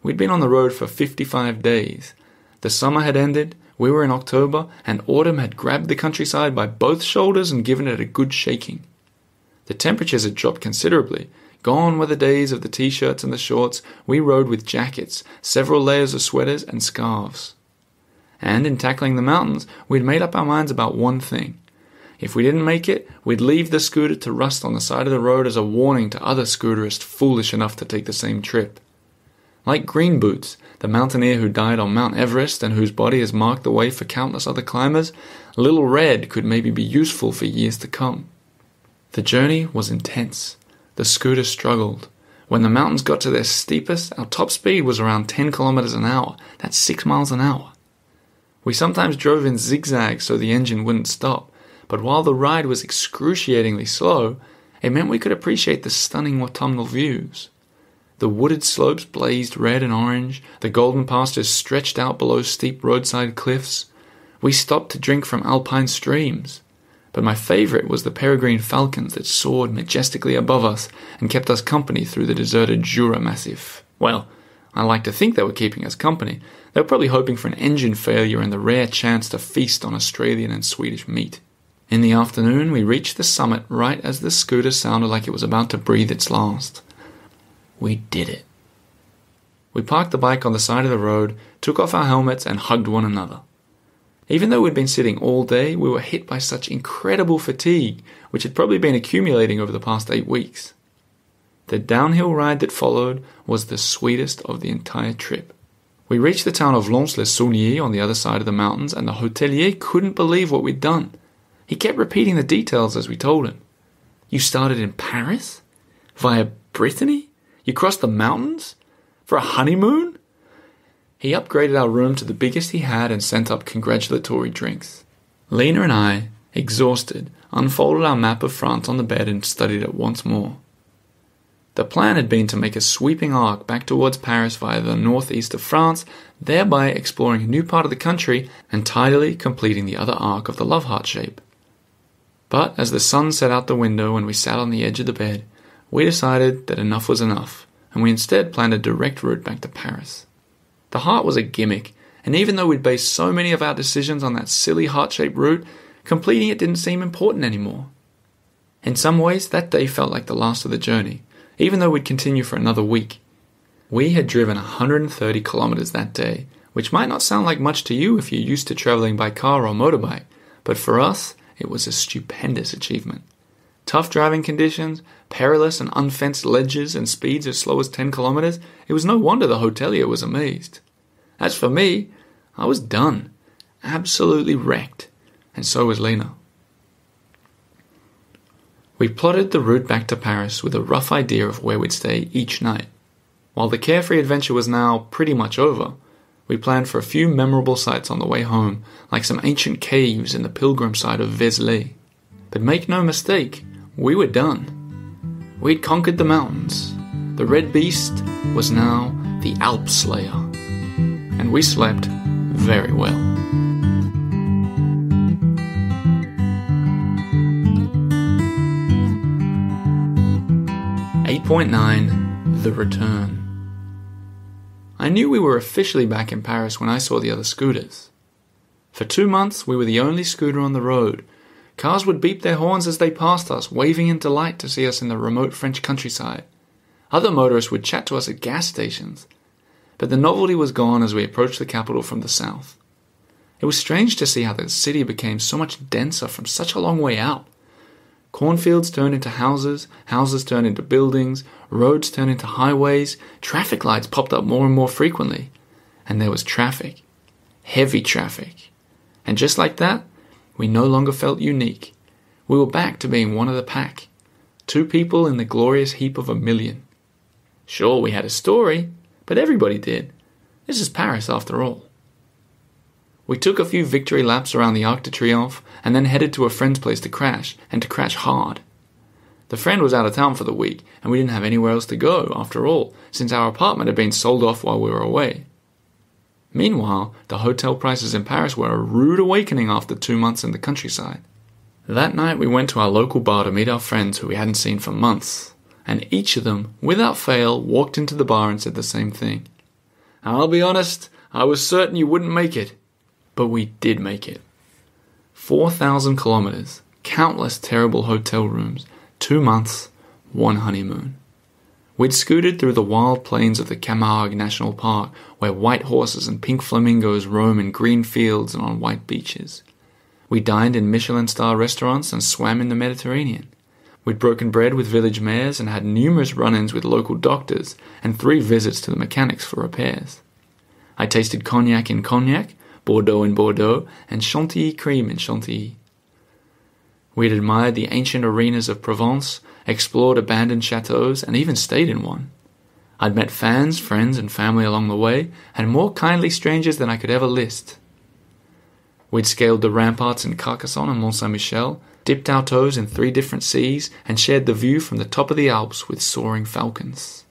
We'd been on the road for 55 days. The summer had ended, we were in October, and autumn had grabbed the countryside by both shoulders and given it a good shaking. The temperatures had dropped considerably. Gone were the days of the t-shirts and the shorts. We rode with jackets, several layers of sweaters and scarves. And in tackling the mountains, we'd made up our minds about one thing. If we didn't make it, we'd leave the scooter to rust on the side of the road as a warning to other scooterists foolish enough to take the same trip. Like Green Boots, the mountaineer who died on Mount Everest and whose body has marked the way for countless other climbers, Little Red could maybe be useful for years to come. The journey was intense. The scooter struggled. When the mountains got to their steepest, our top speed was around 10 kilometers an hour. That's 6 miles an hour. We sometimes drove in zigzags so the engine wouldn't stop. But while the ride was excruciatingly slow, it meant we could appreciate the stunning autumnal views. The wooded slopes blazed red and orange, the golden pastures stretched out below steep roadside cliffs. We stopped to drink from alpine streams. But my favorite was the peregrine falcons that soared majestically above us and kept us company through the deserted Jura Massif. Well, I like to think they were keeping us company. They were probably hoping for an engine failure and the rare chance to feast on Australian and Swedish meat. In the afternoon, we reached the summit right as the scooter sounded like it was about to breathe its last. We did it. We parked the bike on the side of the road, took off our helmets, and hugged one another. Even though we'd been sitting all day, we were hit by such incredible fatigue, which had probably been accumulating over the past 8 weeks. The downhill ride that followed was the sweetest of the entire trip. We reached the town of Lons-le-Saunier on the other side of the mountains, and the hotelier couldn't believe what we'd done. He kept repeating the details as we told him. You started in Paris? Via Brittany? You crossed the mountains? For a honeymoon? He upgraded our room to the biggest he had and sent up congratulatory drinks. Lena and I, exhausted, unfolded our map of France on the bed and studied it once more. The plan had been to make a sweeping arc back towards Paris via the northeast of France, thereby exploring a new part of the country and tidily completing the other arc of the love heart shape. But as the sun set out the window and we sat on the edge of the bed, we decided that enough was enough, and we instead planned a direct route back to Paris. The heart was a gimmick, and even though we'd based so many of our decisions on that silly heart-shaped route, completing it didn't seem important anymore. In some ways, that day felt like the last of the journey, even though we'd continue for another week. We had driven 130 kilometers that day, which might not sound like much to you if you're used to traveling by car or motorbike, but for us, it was a stupendous achievement. Tough driving conditions, perilous and unfenced ledges and speeds as slow as 10 kilometers, it was no wonder the hotelier was amazed. As for me, I was done, absolutely wrecked, and so was Lena. We plotted the route back to Paris with a rough idea of where we'd stay each night. While the carefree adventure was now pretty much over, we planned for a few memorable sights on the way home, like some ancient caves in the pilgrim site of Vézelay. But make no mistake, we were done. We'd conquered the mountains. The Red Beast was now the Alp Slayer. And we slept very well. The Return. I knew we were officially back in Paris when I saw the other scooters. For 2 months, we were the only scooter on the road. Cars would beep their horns as they passed us, waving in delight to see us in the remote French countryside. Other motorists would chat to us at gas stations. But the novelty was gone as we approached the capital from the south. It was strange to see how the city became so much denser from such a long way out. Cornfields turned into houses, houses turned into buildings, roads turned into highways, traffic lights popped up more and more frequently. And there was traffic. Heavy traffic. And just like that, we no longer felt unique. We were back to being one of the pack. 2 people in the glorious heap of 1,000,000. Sure, we had a story, but everybody did. This is Paris after all. We took a few victory laps around the Arc de Triomphe and then headed to a friend's place to crash, and to crash hard. The friend was out of town for the week, and we didn't have anywhere else to go, after all, since our apartment had been sold off while we were away. Meanwhile, the hotel prices in Paris were a rude awakening after 2 months in the countryside. That night we went to our local bar to meet our friends who we hadn't seen for months, and each of them, without fail, walked into the bar and said the same thing. I'll be honest, I was certain you wouldn't make it. But we did make it. 4,000 kilometers, countless terrible hotel rooms, 2 months, 1 honeymoon. We'd scooted through the wild plains of the Camargue National Park, where white horses and pink flamingos roam in green fields and on white beaches. We dined in Michelin-star restaurants and swam in the Mediterranean. We'd broken bread with village mayors and had numerous run-ins with local doctors and 3 visits to the mechanics for repairs. I tasted cognac in Cognac, Bordeaux in Bordeaux, and Chantilly cream in Chantilly. We had admired the ancient arenas of Provence, explored abandoned chateaux, and even stayed in one. I'd met fans, friends, and family along the way, and more kindly strangers than I could ever list. We'd scaled the ramparts in Carcassonne and Mont-Saint-Michel, dipped our toes in 3 different seas, and shared the view from the top of the Alps with soaring falcons.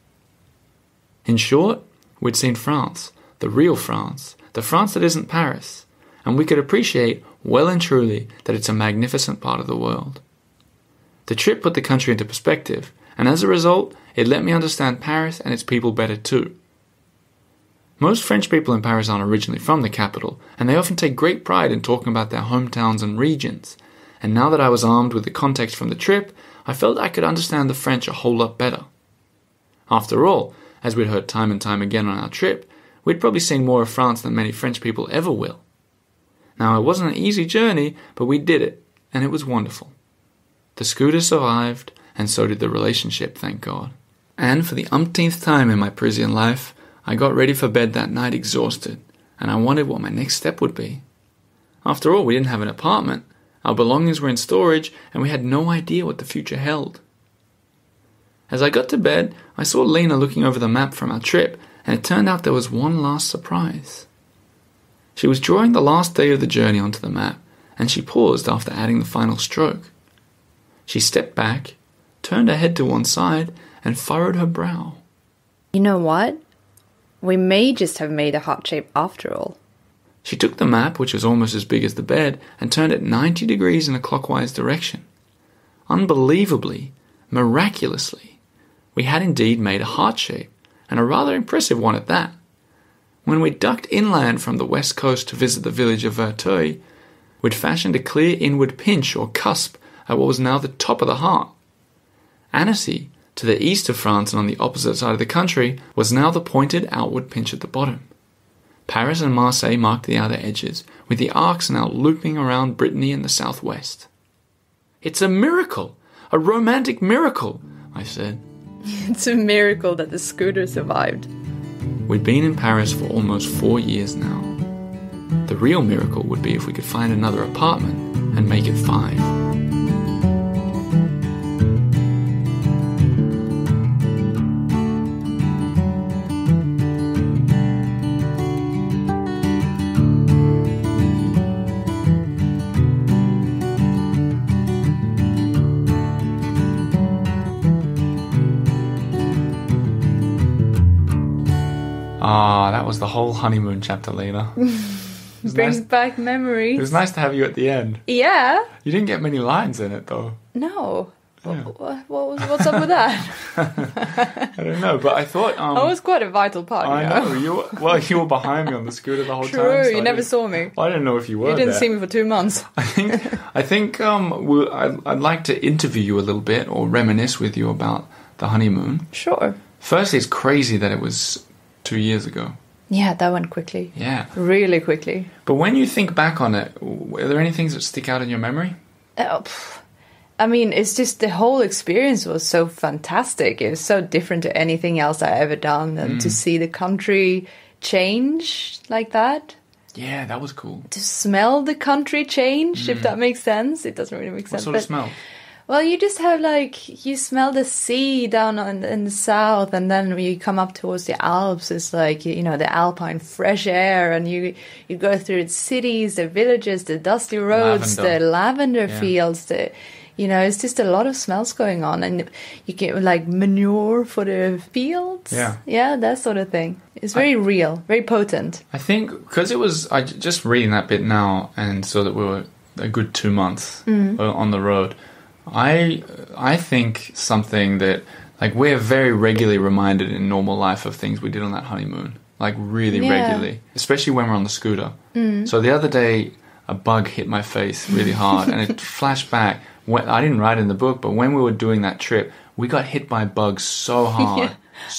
In short, we'd seen France, the real France, the France that isn't Paris, and we could appreciate well and truly that it's a magnificent part of the world. The trip put the country into perspective, and as a result, it let me understand Paris and its people better too. Most French people in Paris aren't originally from the capital, and they often take great pride in talking about their hometowns and regions, and now that I was armed with the context from the trip, I felt I could understand the French a whole lot better. After all, as we'd heard time and time again on our trip, we'd probably seen more of France than many French people ever will. Now, it wasn't an easy journey, but we did it, and it was wonderful. The scooter survived, and so did the relationship, thank God. And for the umpteenth time in my Parisian life, I got ready for bed that night exhausted, and I wondered what my next step would be. After all, we didn't have an apartment, our belongings were in storage, and we had no idea what the future held. As I got to bed, I saw Lena looking over the map from our trip, and it turned out there was one last surprise. She was drawing the last day of the journey onto the map, and she paused after adding the final stroke. She stepped back, turned her head to one side, and furrowed her brow. You know what? We may just have made a heart shape after all. She took the map, which was almost as big as the bed, and turned it 90 degrees in a clockwise direction. Unbelievably, miraculously, we had indeed made a heart shape, and a rather impressive one at that. When we ducked inland from the west coast to visit the village of Verteuil, we'd fashioned a clear inward pinch or cusp at what was now the top of the heart. Annecy, to the east of France and on the opposite side of the country, was now the pointed outward pinch at the bottom. Paris and Marseille marked the outer edges, with the arcs now looping around Brittany in the southwest. "It's a miracle! A romantic miracle!" I said. It's a miracle that the scooter survived. We'd been in Paris for almost 4 years now. The real miracle would be if we could find another apartment and make it 5. That was the whole honeymoon chapter, Lena. Brings back memories. It was nice to have you at the end. Yeah. You didn't get many lines in it, though. No. Yeah. What's up with that? I don't know, but I thought... that was quite a vital part, I know. You were behind me on the scooter the whole time. True, So you never saw me. I didn't know if you were You didn't there. see me for 2 months. I think I'd like to interview you a little bit or reminisce with you about the honeymoon. Sure. Firstly, it's crazy that it was 2 years ago. Yeah, that went quickly. Yeah. Really quickly. But when you think back on it, are there any things that stick out in your memory? I mean, it's just the whole experience was so fantastic. It was so different to anything else I ever done. And to see the country change like that. Yeah, that was cool. To smell the country change, if that makes sense. It doesn't really make sense. What sort of smell? Well, you just have you smell the sea down in the south, and then when you come up towards the Alps, it's like, the alpine fresh air, and you go through the cities, the villages, the dusty roads, the lavender fields, it's just a lot of smells going on, and you get manure for the fields. Yeah, that sort of thing. It's very real, very potent. I think because I just reading that bit now, and so that we were a good 2 months on the road. I think something that, we're very regularly reminded in normal life of things we did on that honeymoon. Really regularly. Especially when we're on the scooter. So the other day, a bug hit my face really hard, and it flashed back. I didn't write it in the book, but when we were doing that trip, we got hit by bugs so hard.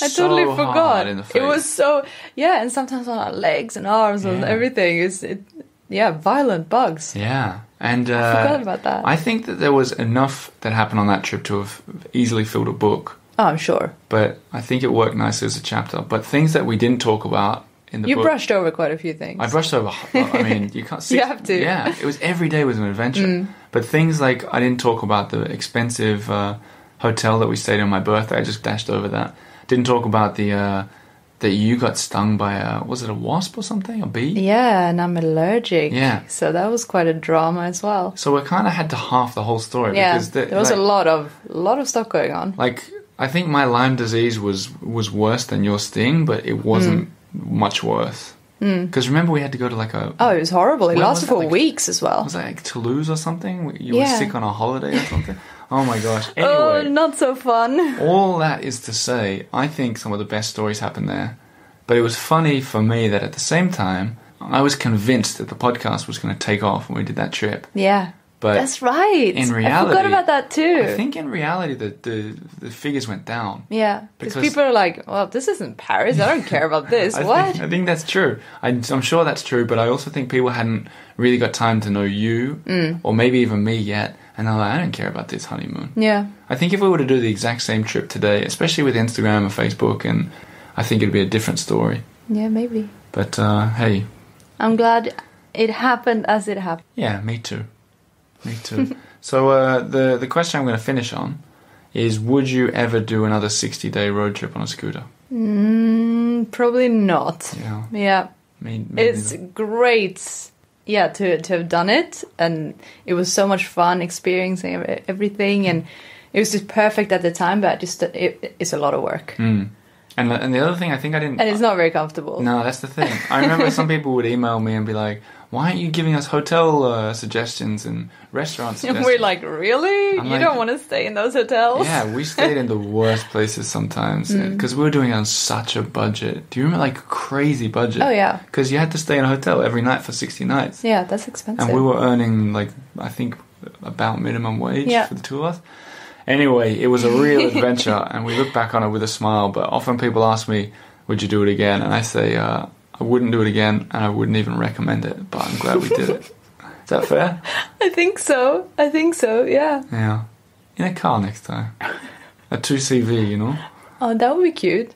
I totally forgot. In the face. It was so... Yeah, and sometimes on our legs and arms and everything. Violent bugs. Yeah. And I forgot about that. I think that there was enough that happened on that trip to have easily filled a book. Oh, I'm sure. But I think it worked nicely as a chapter. But things that we didn't talk about in the book... You brushed over quite a few things. I brushed over... I mean, you can't... You have to. Yeah. It was every day was an adventure. But things like... I didn't talk about the expensive hotel that we stayed on my birthday. I just dashed over that. Didn't talk about the... that you got stung by was it a wasp or something? A bee? Yeah, and I'm allergic. Yeah. So that was quite a drama as well. So we kind of had to half the whole story. Yeah, because there was a lot of stuff going on. I think my Lyme disease was worse than your sting, but it wasn't much worse. Because remember we had to go to a... Oh, it was horrible. It lasted for weeks as well. Was that Toulouse or something? You were sick on a holiday or something? Oh my gosh. Anyway, oh, not so fun. All that is to say, I think some of the best stories happened there. But it was funny for me that at the same time, I was convinced that the podcast was going to take off when we did that trip. Yeah. But that's right. In reality, I forgot about that too. I think in reality the figures went down. Yeah, because people are like, well, this isn't Paris. I don't care about this. I think that's true. I'm sure that's true, but I also think people hadn't really got time to know you, or maybe even me yet, and they're like, I don't care about this honeymoon. Yeah. I think if we were to do the exact same trip today, especially with Instagram and Facebook, and I think it'd be a different story. Yeah, maybe. But hey. I'm glad it happened as it happened. Yeah, me too. Me too. So the question I'm going to finish on is, would you ever do another 60-day road trip on a scooter? Probably not. Yeah. It's great, to have done it, and it was so much fun experiencing everything, and it was just perfect at the time, but it's a lot of work. And the other thing, I think I didn't... And it's not very comfortable. No, that's the thing. I remember some people would email me and be like, why aren't you giving us hotel suggestions and restaurant suggestions? And we're like, really? You don't want to stay in those hotels? Yeah, we stayed in the worst places sometimes because we were doing it on such a budget. Do you remember, a crazy budget? Oh, yeah. Because you had to stay in a hotel every night for 60 nights. Yeah, that's expensive. And we were earning, I think, about minimum wage for the two of us. Anyway, it was a real adventure, and we look back on it with a smile, but often people ask me, would you do it again? And I say, I wouldn't do it again, and I wouldn't even recommend it, but I'm glad we did it. Is that fair? I think so, yeah. Yeah. In a car next time. A 2CV, Oh, that would be cute.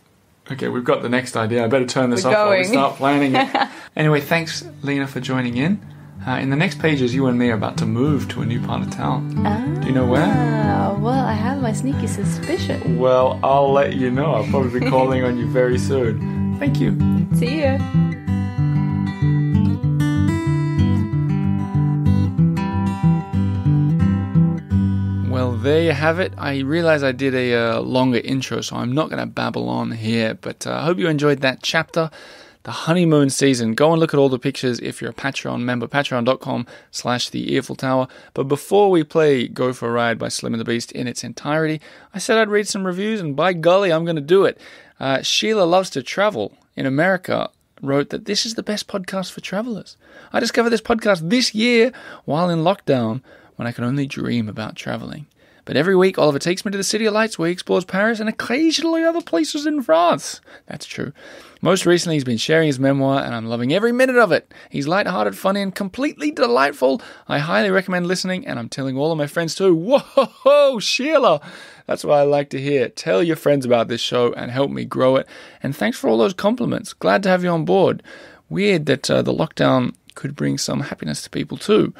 Okay, we've got the next idea. I better turn this off while we start planning it. Anyway, thanks, Lena, for joining in. In the next pages, you and me are about to move to a new part of town. Do you know where? Well, I have my sneaky suspicion. Well, I'll let you know. I'll probably be calling on you very soon. Thank you. See you. Well, there you have it. I realize I did a longer intro, so I'm not going to babble on here, but I hope you enjoyed that chapter. The honeymoon season. Go and look at all the pictures if you're a Patreon member, patreon.com/The Earful Tower. But before we play Go For a Ride by Slim and the Beast in its entirety, I said I'd read some reviews, and by golly, I'm going to do it. Sheila Loves to Travel in America wrote that this is the best podcast for travelers. I discovered this podcast this year while in lockdown when I could only dream about traveling. But every week, Oliver takes me to the City of Lights where he explores Paris and occasionally other places in France. That's true. Most recently, he's been sharing his memoir, and I'm loving every minute of it. He's lighthearted, funny, and completely delightful. I highly recommend listening, and I'm telling all of my friends too. Whoa, Sheila! That's what I like to hear. Tell your friends about this show and help me grow it. And thanks for all those compliments. Glad to have you on board. Weird that the lockdown could bring some happiness to people too.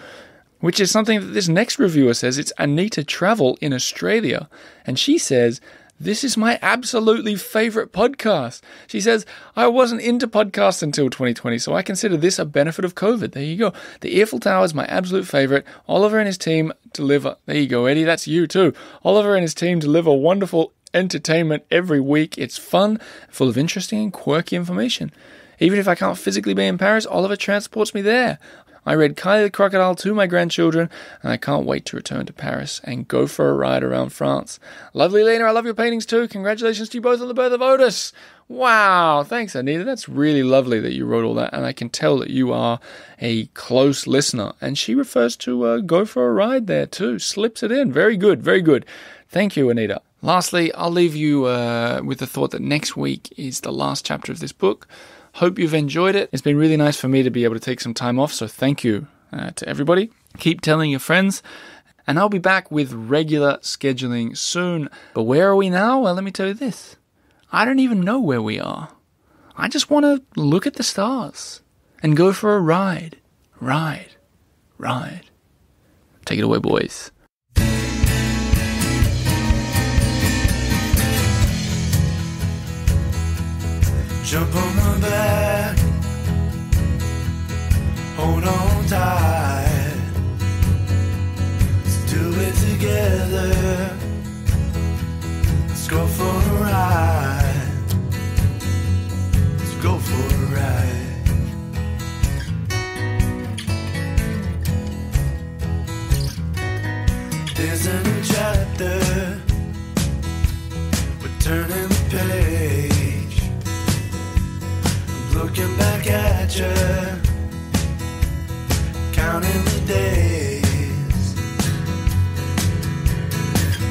Which is something that this next reviewer says. It's Anita Travel in Australia. And she says, this is my absolutely favorite podcast. She says, I wasn't into podcasts until 2020, so I consider this a benefit of COVID. There you go. The Eiffel Tower is my absolute favorite. Oliver and his team deliver. There you go, Eddie. That's you too. Oliver and his team deliver wonderful entertainment every week. It's fun, full of interesting and quirky information. Even if I can't physically be in Paris, Oliver transports me there. I read Kylie the Crocodile to my grandchildren, and I can't wait to return to Paris and go for a ride around France. Lovely, Lena. I love your paintings too. Congratulations to you both on the birth of Otis. Wow. Thanks, Anita. That's really lovely that you wrote all that, and I can tell that you are a close listener. And she refers to go for a ride there too. Slips it in. Very good. Very good. Thank you, Anita. Lastly, I'll leave you with the thought that next week is the last chapter of this book. Hope you've enjoyed it. It's been really nice for me to be able to take some time off, so thank you to everybody. Keep telling your friends, and I'll be back with regular scheduling soon. But where are we now? Well, let me tell you this. I don't even know where we are. I just want to look at the stars and go for a ride. Ride. Take it away, boys. Jump on my back, hold on tight, let's do it together, let's go for a ride, let's go for a ride. There's a new chapter, we're turning the page. Looking back at you, counting the days.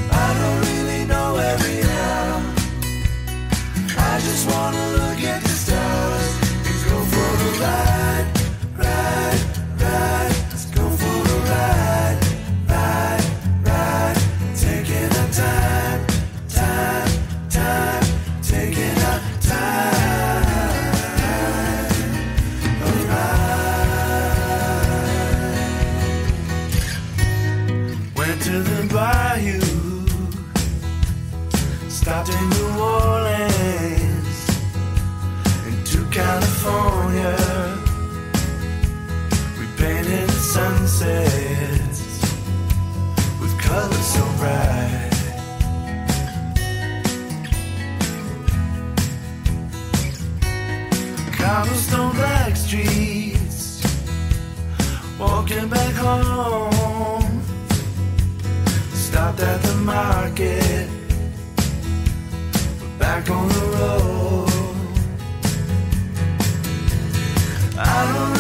I don't really know where we are. I just wanna look at the stars. Let's go for a ride. Let's go for a ride. Taking our time, taking our time. To the bayou, stopped in New Orleans, into California. We painted sunsets with colors so bright. Cobblestone black streets, walking back home. Stopped at the market, we're back on the road. I don't